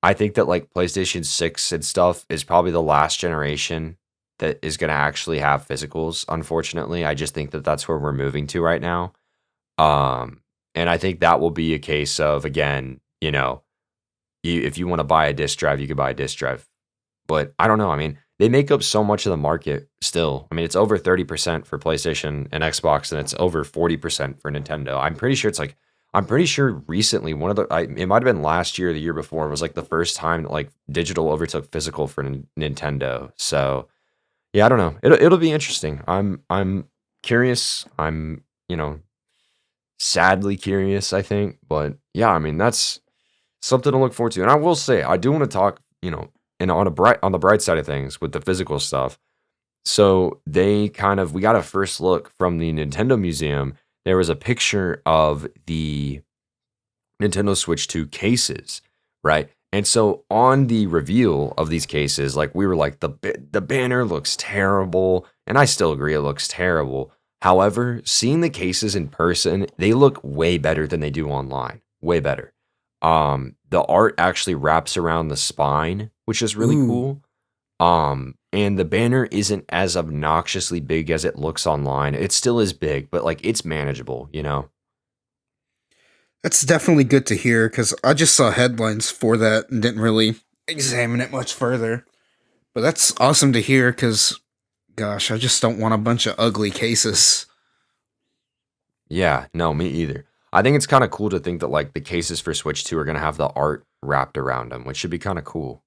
I think that like PlayStation 6 and stuff is probably the last generation that is going to actually have physicals. Unfortunately, I just think that that's where we're moving to right now. Um, and I think that will be a case of again, if you want to buy a disc drive, you could buy a disc drive. But I don't know. I mean, they make up so much of the market still. I mean, it's over 30% for PlayStation and Xbox, and it's over 40% for Nintendo. I'm pretty sure recently, it might have been last year or the year before, was like the first time that like digital overtook physical for Nintendo. So yeah, I don't know. It'll be interesting. I'm curious. I'm, sadly curious, I think. But yeah, I mean, that's something to look forward to. And I will say, I do want to talk, and on the bright side of things with the physical stuff. So we got a first look from the Nintendo Museum. There was a picture of the Nintendo Switch 2 cases, right? And so on the reveal of these cases, like we were like the banner looks terrible, and I still agree it looks terrible. However, seeing the cases in person, they look way better than they do online. Way better. The art actually wraps around the spine, which is really Ooh, cool. And the banner isn't as obnoxiously big as it looks online. It still is big, but like it's manageable. that's definitely good to hear because I just saw headlines for that and didn't really examine it much further. But that's awesome to hear because, gosh, I just don't want a bunch of ugly cases. Yeah, no, me either. I think it's kind of cool to think that like the cases for Switch 2 are going to have the art wrapped around them, which should be kind of cool.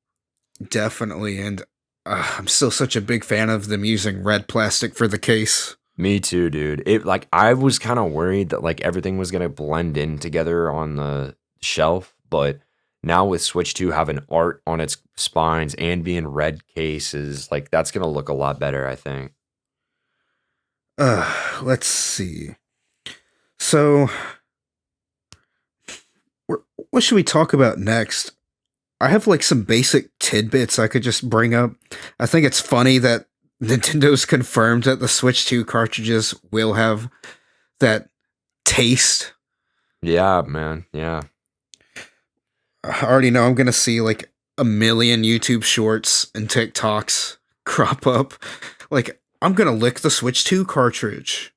Definitely. And I'm still such a big fan of them using red plastic for the case. Me too, dude. It like I was kind of worried that like everything was going to blend in together on the shelf, but now with Switch 2 having art on its spines and being red cases, like that's going to look a lot better, I think. Let's see. So, what should we talk about next? I have like some basic tidbits I could just bring up. I think it's funny that Nintendo's confirmed that the Switch 2 cartridges will have that taste. Yeah, man. Yeah. I already know I'm gonna see like a million YouTube shorts and TikToks crop up. Like, I'm gonna lick the Switch 2 cartridge.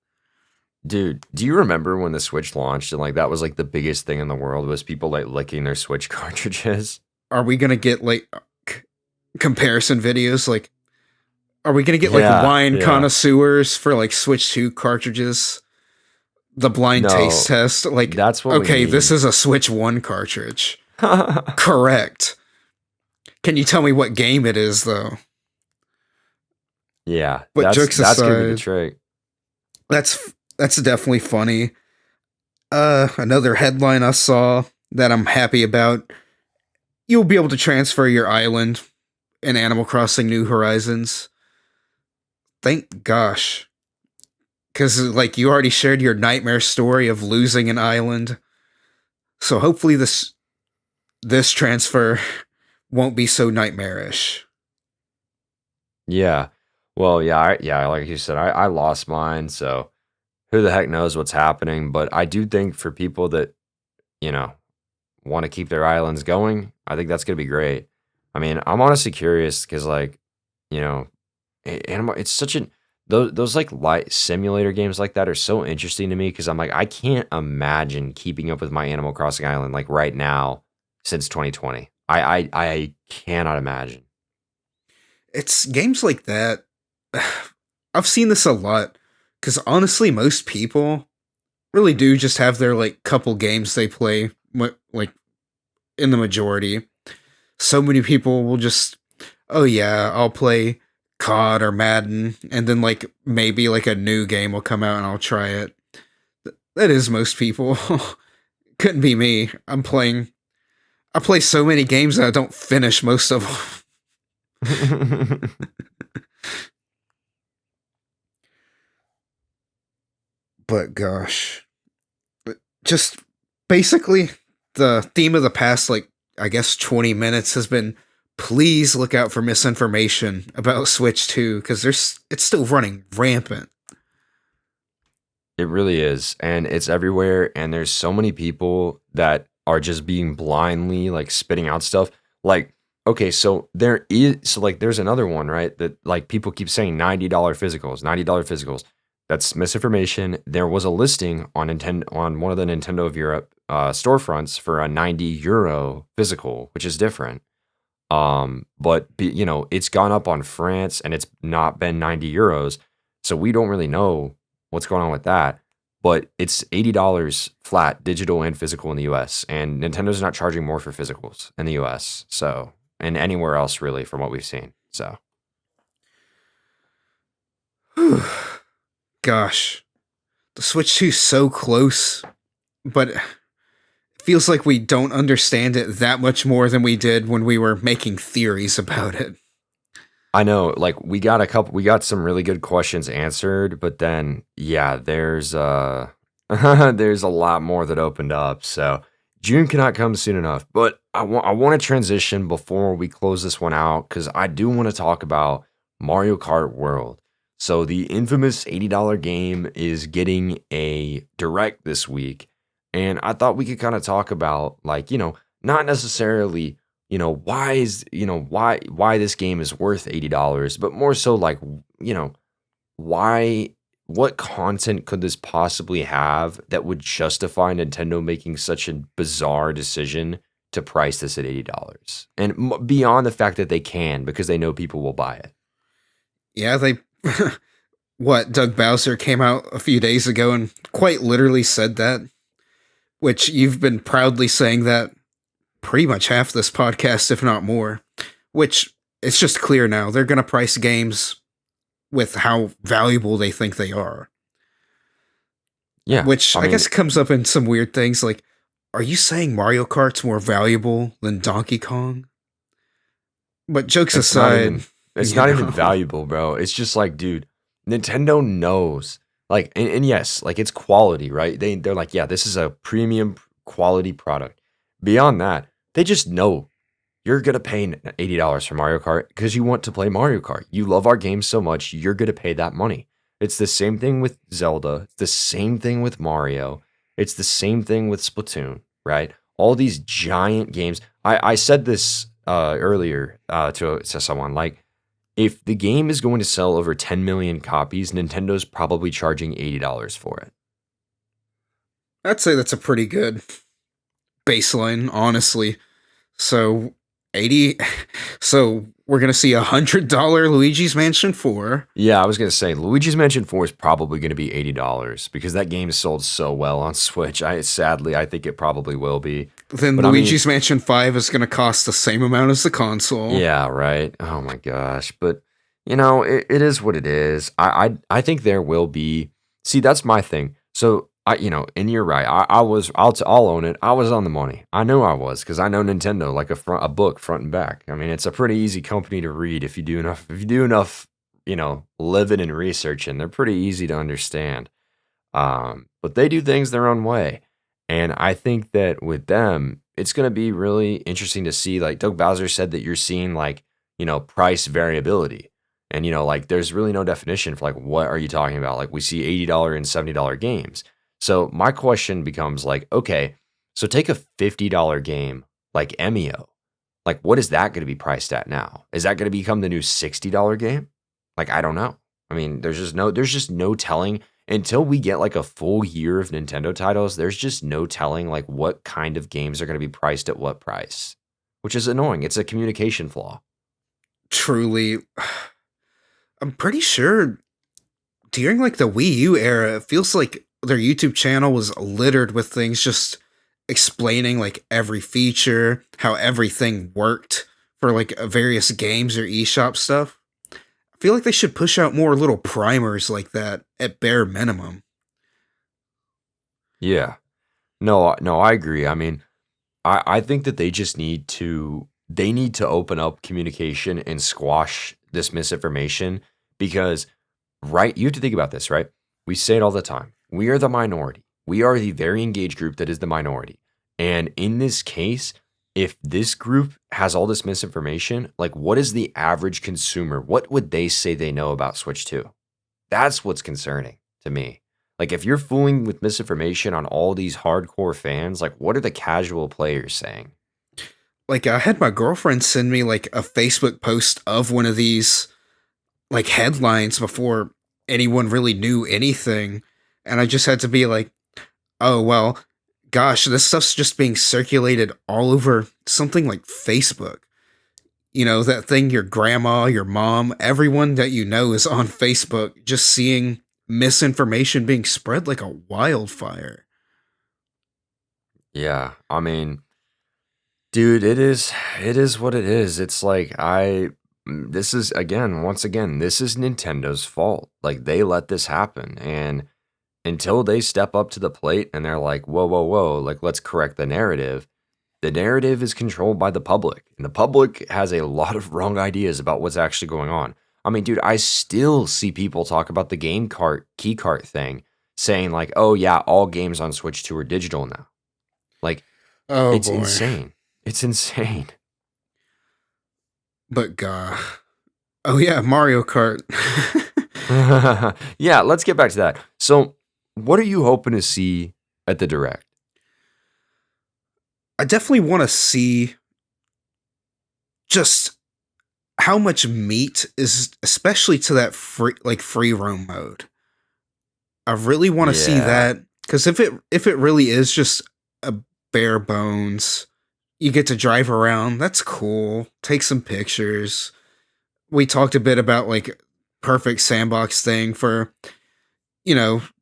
Dude, do you remember when the Switch launched and like that was like the biggest thing in the world was people like licking their Switch cartridges? are we gonna get like comparison videos? Like, are we gonna get like Yeah, wine yeah. connoisseurs for like Switch 2 cartridges? The blind taste No, test. Like, that's what we okay, this need. is a Switch 1 cartridge. Correct. Can you tell me what game it is though? Yeah, But jokes that's gonna be the aside, trick. that's definitely funny. Another headline I saw that I'm happy about. You'll be able to transfer your island in Animal Crossing New Horizons. Thank gosh. Cause like you already shared your nightmare story of losing an island. So hopefully this transfer won't be so nightmarish. Yeah. Well, yeah, yeah, like you said, I lost mine, so who the heck knows what's happening, but I do think for people that, you know, want to keep their islands going, I think that's gonna be great. I mean, I'm honestly curious because, like, you know, Animal, it's such an those like light simulator games like that are so interesting to me because I'm like, I can't imagine keeping up with my Animal Crossing island like right now since 2020. I cannot imagine. It's games like that. I've seen this a lot. Cause honestly, most people really do just have their like couple games they play like in the majority. So many people will just, oh yeah, I'll play COD or Madden, and then like maybe like a new game will come out and I'll try it. That is most people. Couldn't be me. I play so many games that I don't finish most of them. But gosh, just basically the theme of the past like I guess 20 minutes has been please look out for misinformation about Switch 2 cuz there's it's still running rampant. It really is, and it's everywhere, and there's so many people that are just being blindly, like, spitting out stuff. Like, okay, so there's another one, right, that, like, people keep saying $90 physicals, $90 physicals. That's misinformation. There was a listing on Nintendo on one of the Nintendo of Europe, storefronts for a €90 physical, which is different. But it's gone up on France and it's not been €90. So we don't really know what's going on with that. But it's $80 flat, digital and physical in the US. And Nintendo's not charging more for physicals in the US. So, and anywhere else really from what we've seen. So, Gosh, the Switch 2 is so close, but it feels like we don't understand it that much more than we did when we were making theories about it. I know, like we got some really good questions answered, but then yeah, there's there's a lot more that opened up. So June cannot come soon enough. But I want to transition before we close this one out because I do want to talk about Mario Kart World. So the infamous $80 game is getting a direct this week, and I thought we could kind of talk about like not necessarily why this game is worth $80, but more so like, you know, why what content could this possibly have that would justify Nintendo making such a bizarre decision to price this at $80? And beyond the fact that they can because they know people will buy it. Yeah, they what Doug Bowser came out a few days ago and quite literally said that, which you've been proudly saying that pretty much half this podcast, if not more. Which it's just clear now they're going to price games with how valuable they think they are. Yeah, Which I I mean, guess comes up in some weird things like, are you saying Mario Kart's more valuable than Donkey Kong? But jokes it's not aside, even it's you not even know, valuable, bro. It's just like, dude, Nintendo knows. Like, and yes, like it's quality, right? They're like, yeah, this is a premium quality product. Beyond that, they just know you're gonna pay $80 for Mario Kart because you want to play Mario Kart. You love our game so much, you're gonna pay that money. It's the same thing with Zelda. It's the same thing with Mario. It's the same thing with Splatoon, right? All these giant games. I said this earlier to someone like, if the game is going to sell over 10 million copies, Nintendo's probably charging $80 for it. I'd say that's a pretty good baseline, honestly. So 80. So we're gonna see $100 Luigi's Mansion 4. Yeah, I was gonna say Luigi's Mansion 4 is probably gonna be $80 because that game sold so well on Switch. I think it probably will be. Then But I mean, Luigi's Mansion 5 is gonna cost the same amount as the console. yeah, right. Oh my gosh. But it is what it is. I think there will be. See, that's my thing. So and you're right. I'll own it. I was on the money. I know I was because I know Nintendo like a book front and back. I mean, it's a pretty easy company to read if you do enough. If you do enough, living and researching, they're pretty easy to understand. But they do things their own way. And I think that with them, it's going to be really interesting to see. Like Doug Bowser said, that you're seeing like, price variability. And, like there's really no definition for like, what are you talking about? Like we see $80 and $70 games. So my question becomes like, okay, so take a $50 game like Emio. Like, what is that going to be priced at now? Is that going to become the new $60 game? Like, I don't know. I mean, there's just no telling until we get like a full year of Nintendo titles. There's just no telling like what kind of games are going to be priced at what price, which is annoying. It's a communication flaw. Truly, I'm pretty sure during like the Wii U era, it feels like their YouTube channel was littered with things just explaining like every feature, how everything worked for like various games or eShop stuff. I feel like they should push out more little primers like that at bare minimum. Yeah. No, no, I agree. I mean, I think that they need to open up communication and squash this misinformation because right, you have to think about this, right? We say it all the time. We are the minority. We are the very engaged group that is the minority. And in this case, if this group has all this misinformation, like what is the average consumer? What would they say they know about Switch 2? That's what's concerning to me. Like if you're fooling with misinformation on all these hardcore fans, like what are the casual players saying? Like I had my girlfriend send me like a Facebook post of one of these like headlines before anyone really knew anything, and I just had to be like, "Oh, well, gosh, this stuff's just being circulated all over something like Facebook." You know, that thing your grandma, your mom, everyone that you know is on Facebook just seeing misinformation being spread like a wildfire. Yeah, I mean, dude, it is what it is. It's like this is again, once again, this is Nintendo's fault. Like they let this happen and until they step up to the plate and they're like, "Whoa, whoa, whoa, like let's correct the narrative." The narrative is controlled by the public, and the public has a lot of wrong ideas about what's actually going on. I mean, dude, I still see people talk about the game cart key cart thing saying like, "Oh yeah, all games on Switch 2 are digital now." Like Oh it's boy. insane. It's insane. But oh yeah, Mario Kart. Yeah, let's get back to that. So, what are you hoping to see at the direct? I definitely want to see just how much meat is especially to that free roam mode. I really want to see Yeah. that cuz if it really is just a bare bones, you get to drive around, that's cool. Take some pictures. We talked a bit about like perfect sandbox thing for,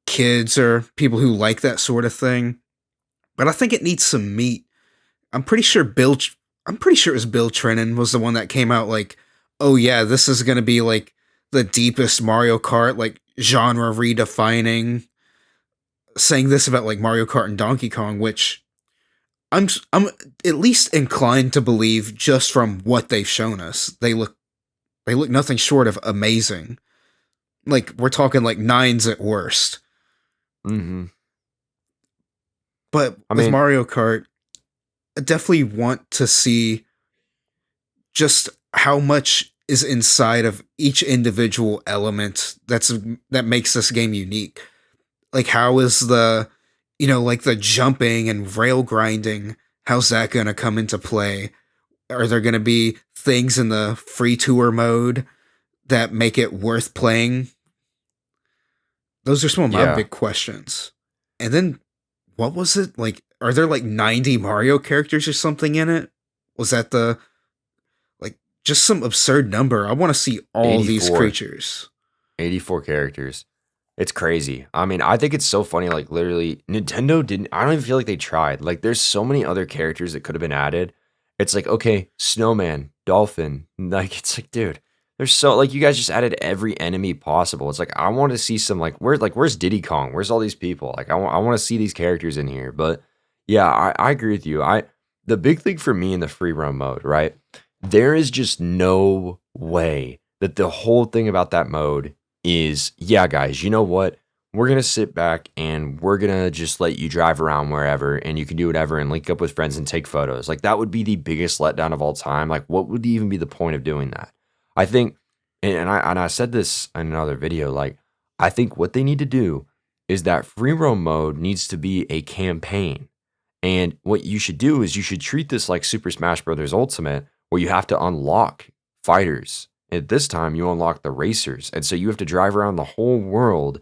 kids or people who like that sort of thing. But I think it needs some meat. I'm pretty sure I'm pretty sure it was Bill Trennan was the one that came out like, "Oh yeah, this is going to be like the deepest Mario Kart, like genre redefining," saying this about like Mario Kart and Donkey Kong, which I'm at least inclined to believe just from what they've shown us. They look nothing short of amazing. Like we're talking like nines at worst. Mhm. But I with mean, Mario Kart, I definitely want to see just how much is inside of each individual element that makes this game unique. Like how is like the jumping and rail grinding, how's that going to come into play? Are there going to be things in the free tour mode that make it worth playing? Those are some of my yeah. big questions. And then what was it? Like are there like 90 Mario characters or something in it? Was that the just some absurd number. I want to see all these 84. creatures. 84 characters. It's crazy. I mean, I think it's so funny. Like, literally, Nintendo didn't. I don't even feel like they tried. Like, there's so many other characters that could have been added. It's like, okay, snowman, dolphin. Like, it's like, dude, there's so like you guys just added every enemy possible. It's like I want to see some where's Diddy Kong? Where's all these people? Like, I want to see these characters in here. But yeah, I agree with you. The big thing for me in the free roam mode, right? There is just no way that the whole thing about that mode is, yeah, guys, you know what? We're going to sit back and we're going to just let you drive around wherever and you can do whatever and link up with friends and take photos. Like, that would be the biggest letdown of all time. Like, what would even be the point of doing that? I think, and I said this in another video, like, I think what they need to do is that free roam mode needs to be a campaign. And what you should do is you should treat this like Super Smash Bros. Ultimate, where you have to unlock fighters. At this time, you unlock the racers. And so you have to drive around the whole world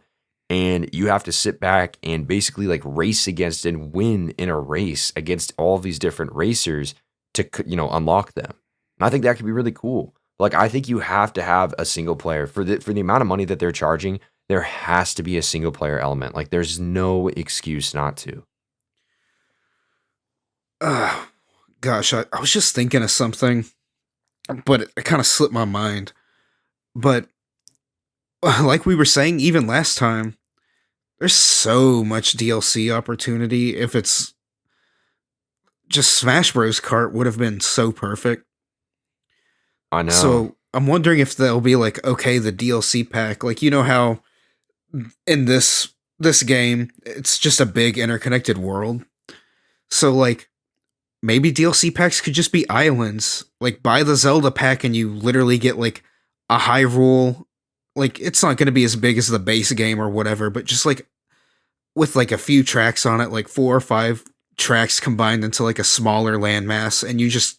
and you have to sit back and basically like race against and win in a race against all these different racers to, unlock them. And I think that could be really cool. Like, I think you have to have a single player for the amount of money that they're charging. There has to be a single player element. Like, there's no excuse not to. Uh, Gosh, I was just thinking of something, but it kind of slipped my mind. But like we were saying, even last time, there's so much DLC opportunity. If it's just Smash Bros. Kart would have been so perfect. I know. So I'm wondering if they'll be like, okay, the DLC pack, like you know how in this game it's just a big interconnected world. So like maybe DLC packs could just be islands. Like buy the Zelda pack and you literally get like a Hyrule. Like it's not going to be as big as the base game or whatever, but just like with like a few tracks on it, like 4 or 5 tracks combined into like a smaller landmass, and you just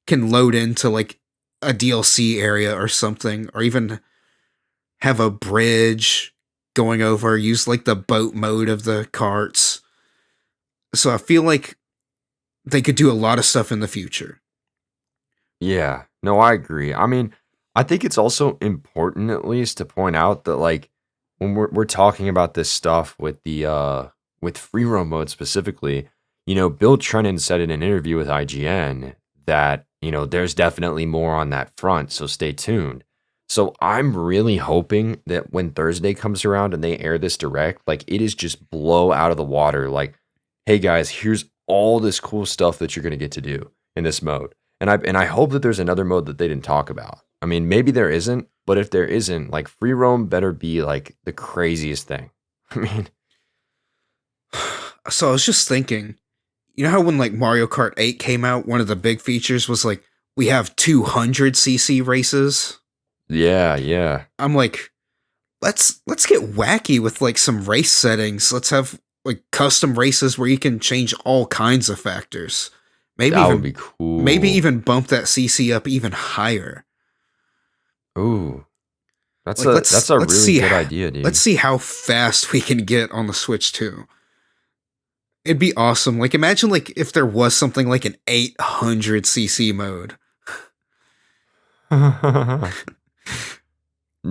can load into like a DLC area or something, or even have a bridge going over, use like the boat mode of the carts. So I feel like they could do a lot of stuff in the future. Yeah. No, I agree. I mean, I think it's also important at least to point out that like when we're talking about this stuff with free roam mode specifically, Bill Trennan said in an interview with IGN that, there's definitely more on that front, so stay tuned. So I'm really hoping that when Thursday comes around and they air this direct, like it is just blow out of the water. Like, hey guys, here's all this cool stuff that you're gonna get to do in this mode. And I hope that there's another mode that they didn't talk about. I mean, maybe there isn't, but if there isn't, like free roam better be like the craziest thing. I mean, So I was just thinking, you know how when like Mario Kart 8 came out, one of the big features was like we have 200cc races. yeah, yeah, I'm like, let's get wacky with like some race settings. Let's have like custom races where you can change all kinds of factors. Maybe that would even be maybe cool. even bump that CC up even higher. Ooh, that's Like a that's a really good idea, let's dude. see how fast we can get on the Switch too. It'd be awesome. Like imagine like if there was something like an 800cc mode.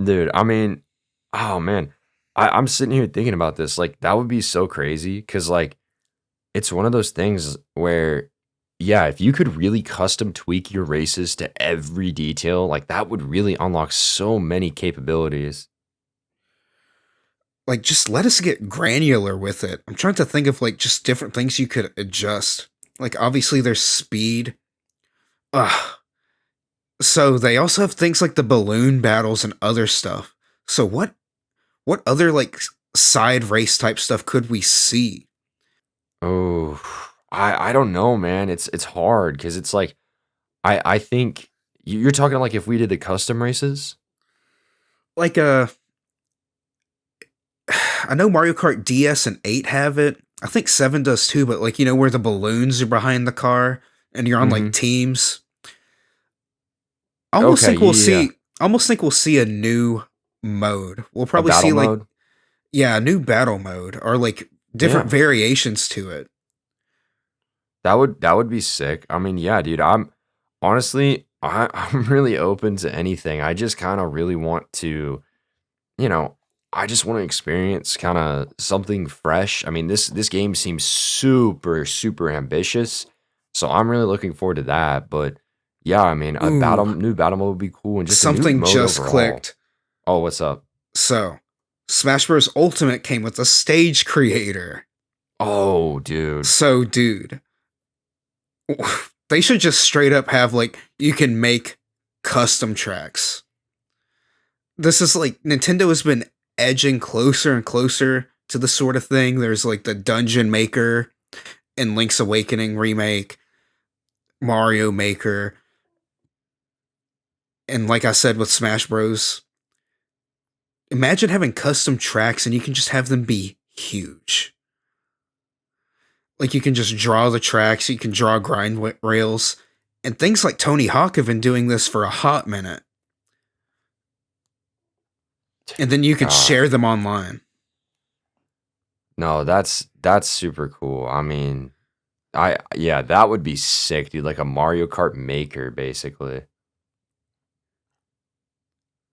Dude, I mean, oh man, I'm sitting here thinking about this. Like, that would be so crazy because, like, it's one of those things where, yeah, if you could really custom tweak your races to every detail, like, that would really unlock so many capabilities. Like just let us get granular with it. I'm trying to think of like just different things you could adjust. Like obviously there's speed. Ugh. So they also have things like the balloon battles and other stuff. So what other like side race type stuff could we see? Oh, I don't know, man. It's hard because it's like I think you're talking like if we did the custom races. Like I know Mario Kart DS and 8 have it. I think 7 does too, but like you know where the balloons are behind the car and you're on like Mm-hmm. teams. I almost Okay, think we'll yeah, yeah, see I almost think we'll see a new mode. We'll a probably battle see like mode. yeah, a new battle mode or like different Yeah. variations to it. That would be sick. I mean, yeah, dude. I'm honestly, I'm really open to anything. I just kind of really want to, you know, I just want to experience kind of something fresh. I mean, this game seems super ambitious, so I'm really looking forward to that. But yeah, I mean, a Ooh, new battle mode would be cool, and just a new something mode just overall. clicked. Oh, what's up? So, Smash Bros. Ultimate came with a stage creator. Oh, dude. So, dude, they should just straight up have like you can make custom tracks. This is like Nintendo has been edging closer and closer to the sort of thing. There's like the Dungeon Maker and Link's Awakening remake, Mario Maker, and like I said with Smash Bros, imagine having custom tracks and you can just have them be huge. Like you can just draw the tracks, you can draw rails, and things like Tony Hawk have been doing this for a hot minute. And then you could God. share them online. No, that's super cool. I mean, yeah, that would be sick, dude. Like a Mario Kart Maker, basically.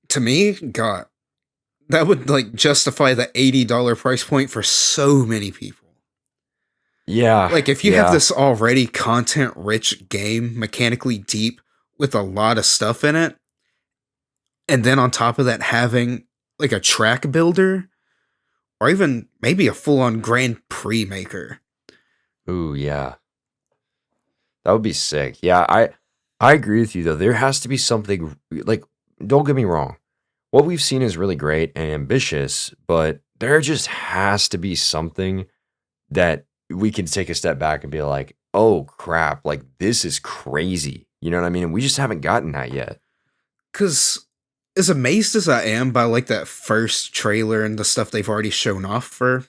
To me, God, that would like justify the $80 price point for so many people. Yeah, Like if you have yeah. this already content rich game, mechanically deep with a lot of stuff in it, and then on top of that having like a track builder or even maybe a full on Grand Prix maker. Ooh, yeah. That would be sick. Yeah, I agree with you though. There has to be something like don't get me wrong. What we've seen is really great and ambitious, but there just has to be something that we can take a step back and be like, "Oh crap, like this is crazy." You know what I mean? And we just haven't gotten that yet. Cause as amazed as I am by like that first trailer and the stuff they've already shown off for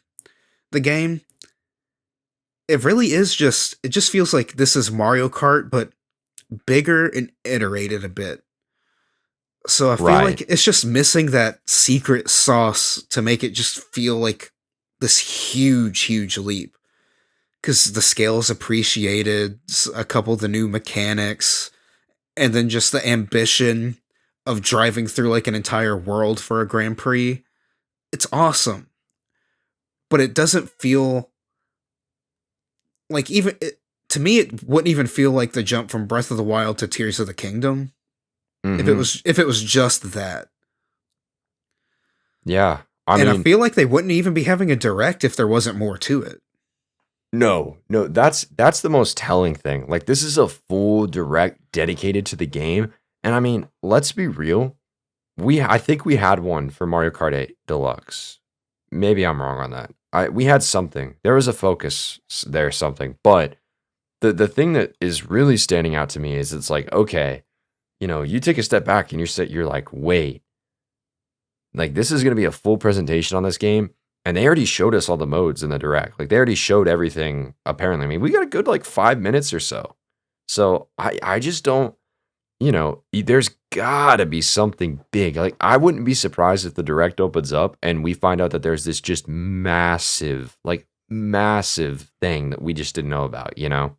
the game, it really is just it just feels like this is Mario Kart, but bigger and iterated a bit. So I feel like Right. it's just missing that secret sauce to make it just feel like this huge leap. Because the scale is appreciated, a couple of the new mechanics, and then just the ambition of driving through like an entire world for a Grand Prix. It's awesome, but it doesn't feel like to me it wouldn't even feel like the jump from Breath of the Wild to Tears of the Kingdom Mhm. if it was just that. Yeah. I And I mean, feel like they wouldn't even be having a direct if there wasn't more to it. no, no, that's the most telling thing. Like this is a full direct dedicated to the game. And I mean, let's be real. I think we had one for Mario Kart 8 Deluxe. Maybe I'm wrong on that. We had something. There was a focus there, something. But the thing that is really standing out to me is it's like, okay, you take a step back and you're like, wait, like this is gonna be a full presentation on this game. And they already showed us all the modes in the direct. Like they already showed everything, apparently. I mean, we got a good like 5 minutes or so. So I just don't there's gotta be something big. Like, I wouldn't be surprised if the direct opens up and we find out that there's this just massive, like, massive thing that we just didn't know about, you know?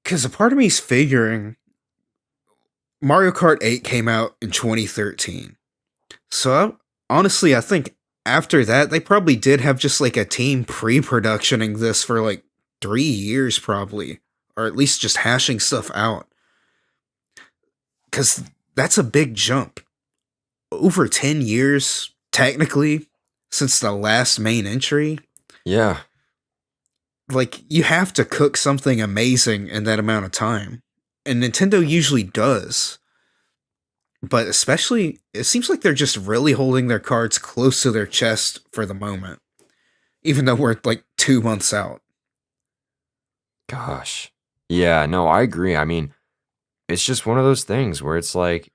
Because a part of me's figuring Mario Kart 8 came out in 2013. So honestly, I think after that, they probably did have just like a team pre productioning this for like 3 years, probably, or at least just hashing stuff out. Because that's a big jump. Over 10 years, technically, since the last main entry. Yeah. Like, you have to cook something amazing in that amount of time. And Nintendo usually does. But especially, it seems like they're just really holding their cards close to their chest for the moment, even though we're like 2 months out. Gosh. Yeah, no, I agree. I mean, it's just one of those things where it's like,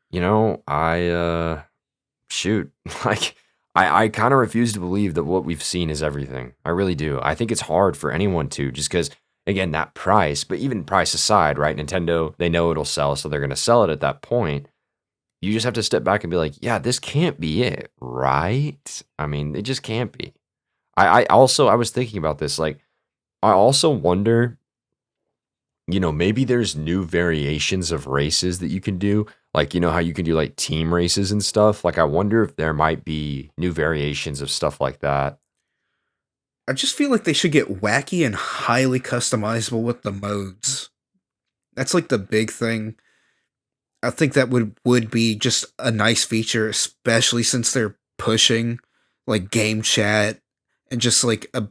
shoot, like, I kind of refuse to believe that what we've seen is everything. I really do. I think it's hard for anyone to, just because, again, that price, but even price aside, right? Nintendo, they know it'll sell, so they're going to sell it at that point. You just have to step back and be like, yeah, this can't be it, right? I mean, it just can't be. I was thinking about this. Like, I also wonder maybe there's new variations of races that you can do. Like, how you can do like team races and stuff. Like, I wonder if there might be new variations of stuff like that. I just feel like they should get wacky and highly customizable with the modes. That's like the big thing. I think that would be just a nice feature, especially since they're pushing like game chat and just like a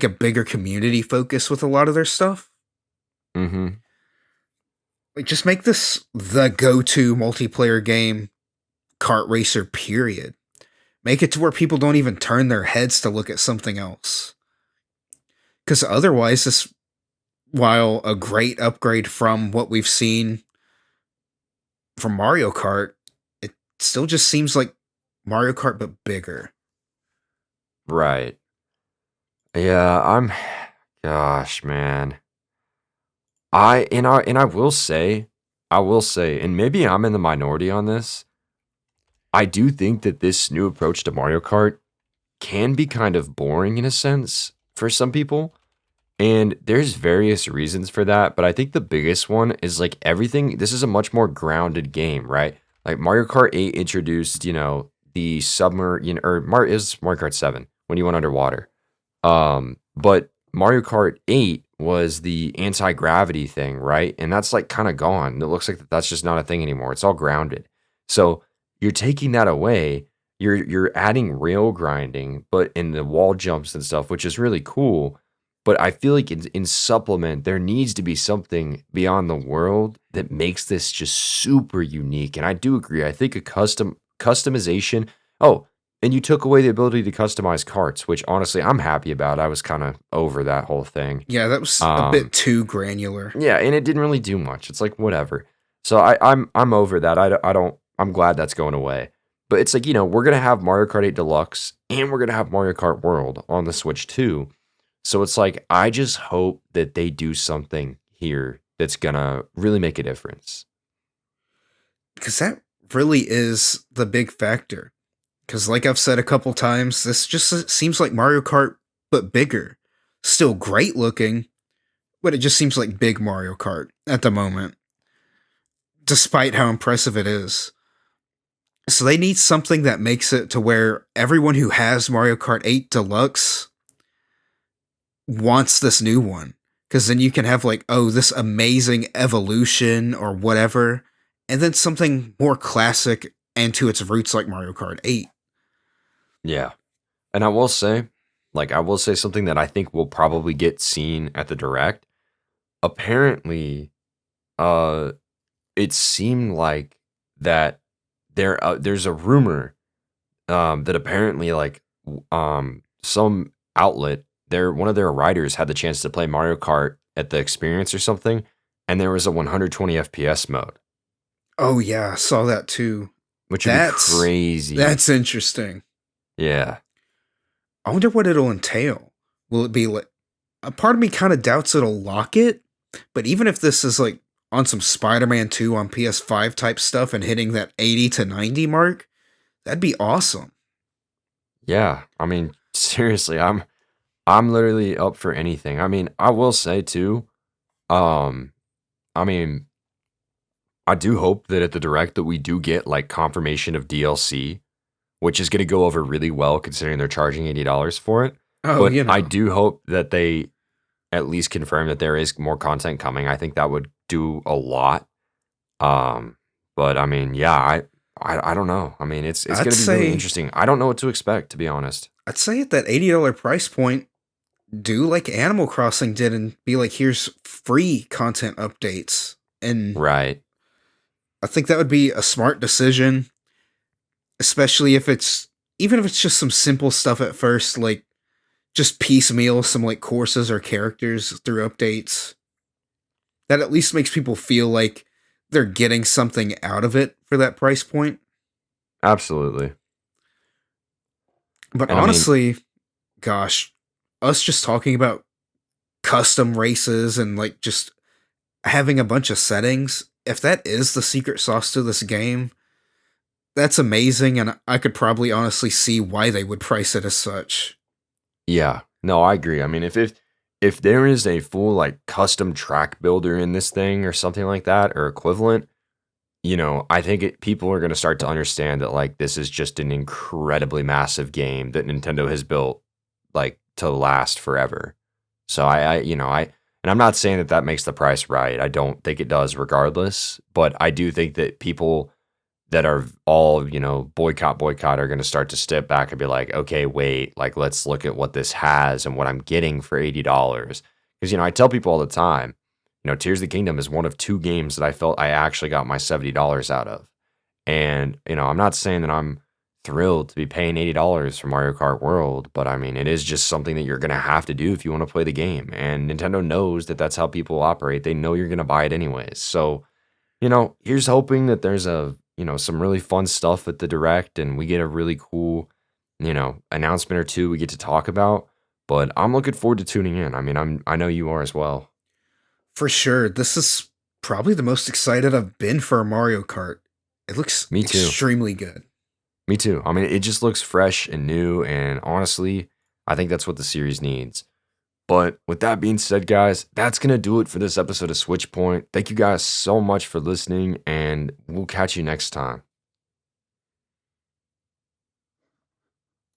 bigger community focus with a lot of their stuff. Hmm. Like just make this the go-to multiplayer game kart racer period. Make it to where people don't even turn their heads to look at something else. Cuz otherwise this, while a great upgrade from what we've seen from Mario Kart, it still just seems like Mario Kart but bigger. Right. Yeah, gosh, man. I will say, and maybe I'm in the minority on this. I do think that this new approach to Mario Kart can be kind of boring in a sense for some people. And there's various reasons for that, but I think the biggest one is like everything. This is a much more grounded game, right? Like Mario Kart 8 introduced, the submarine, or is Mario Kart 7 when you went underwater. But Mario Kart 8 was the anti-gravity thing, right? And that's like kind of gone. It looks like that's just not a thing anymore. It's all grounded. So you're taking that away. You're adding rail grinding, but in the wall jumps and stuff, which is really cool. But I feel like in supplement, there needs to be something beyond the world that makes this just super unique. And I do agree. I think a customization. Oh, and you took away the ability to customize carts, which honestly I'm happy about. I was kind of over that whole thing. Yeah, that was a bit Um, too granular. yeah, and it didn't really do much. It's like whatever. So I'm over that. I don't. I'm glad that's going away. But it's like we're gonna have Mario Kart 8 Deluxe and we're gonna have Mario Kart World on the Switch too. So it's like I just hope that they do something here that's gonna really make a difference. Because that really is the big factor. Because, like I've said a couple times, this just seems like Mario Kart, but bigger. Still great looking, but it just seems like big Mario Kart at the moment, despite how impressive it is. So they need something that makes it to where everyone who has Mario Kart 8 Deluxe wants this new one. Because then you can have, like, oh, this amazing evolution or whatever, and then something more classic and to its roots like Mario Kart 8. Yeah. And I will say something that I think will probably get seen at the direct. Apparently, uh it seemed like that there's a rumor that apparently like some outlet, their one of their writers had the chance to play Mario Kart at the experience or something, and there was a 120 FPS mode, Oh yeah, I saw that too. which would be That's crazy. that's interesting. Yeah. I wonder what it'll entail. Will it be like, a part of me kind of doubts it'll lock it, but even if this is like on some Spider-Man 2 on PS5 type stuff and hitting that 80 to 90 mark, that'd be awesome. Yeah. I mean, seriously, I'm literally up for anything. I mean, I will say too, um I mean, I do hope that at the direct that we do get like confirmation of DLC, which is going to go over really well considering they're charging $80 for it. Oh, But you I know. do hope that they at least confirm that there is more content coming. I think that would do a lot. Um, but I mean, yeah, I don't know. I mean, it's I'd going to be really say interesting. I don't know what to expect, to be honest. I'd say at that $80 price point, do like Animal Crossing did and be like, here's free content updates. And Right. I think that would be a smart decision, especially if it's, even if it's just some simple stuff at first, like just piecemeal some like courses or characters through updates. That at least makes people feel like they're getting something out of it for that price point. Absolutely. But And I mean, honestly, gosh, us just talking about custom races and like just having a bunch of settings, if that is the secret sauce to this game, that's amazing, and I could probably honestly see why they would price it as such. yeah. No, I agree. I mean, if there is a full like custom track builder in this thing or something like that or equivalent, I think people are going to start to understand that like this is just an incredibly massive game that Nintendo has built like to last forever. So and I'm not saying that that makes the price right. I don't think it does regardless, but I do think that people that are all, boycott are going to start to step back and be like, okay, wait, like let's look at what this has and what I'm getting for $80. Because, I tell people all the time, Tears of the Kingdom is one of two games that I felt I actually got my $70 out of. And, I'm not saying that I'm thrilled to be paying $80 for Mario Kart World, but I mean, it is just something that you're going to have to do if you want to play the game. And Nintendo knows that that's how people operate. They know you're going to buy it anyways. So, here's hoping that there's some really fun stuff at the direct and we get a really cool, announcement or two we get to talk about. But I'm looking forward to tuning in. I mean, I know you are as well. For sure. This is probably the most excited I've been for a Mario Kart. It looks Me too. extremely good. Me too. I mean, it just looks fresh and new. And honestly, I think that's what the series needs. But with that being said, guys, that's going to do it for this episode of Switch Point. Thank you guys so much for listening, and we'll catch you next time.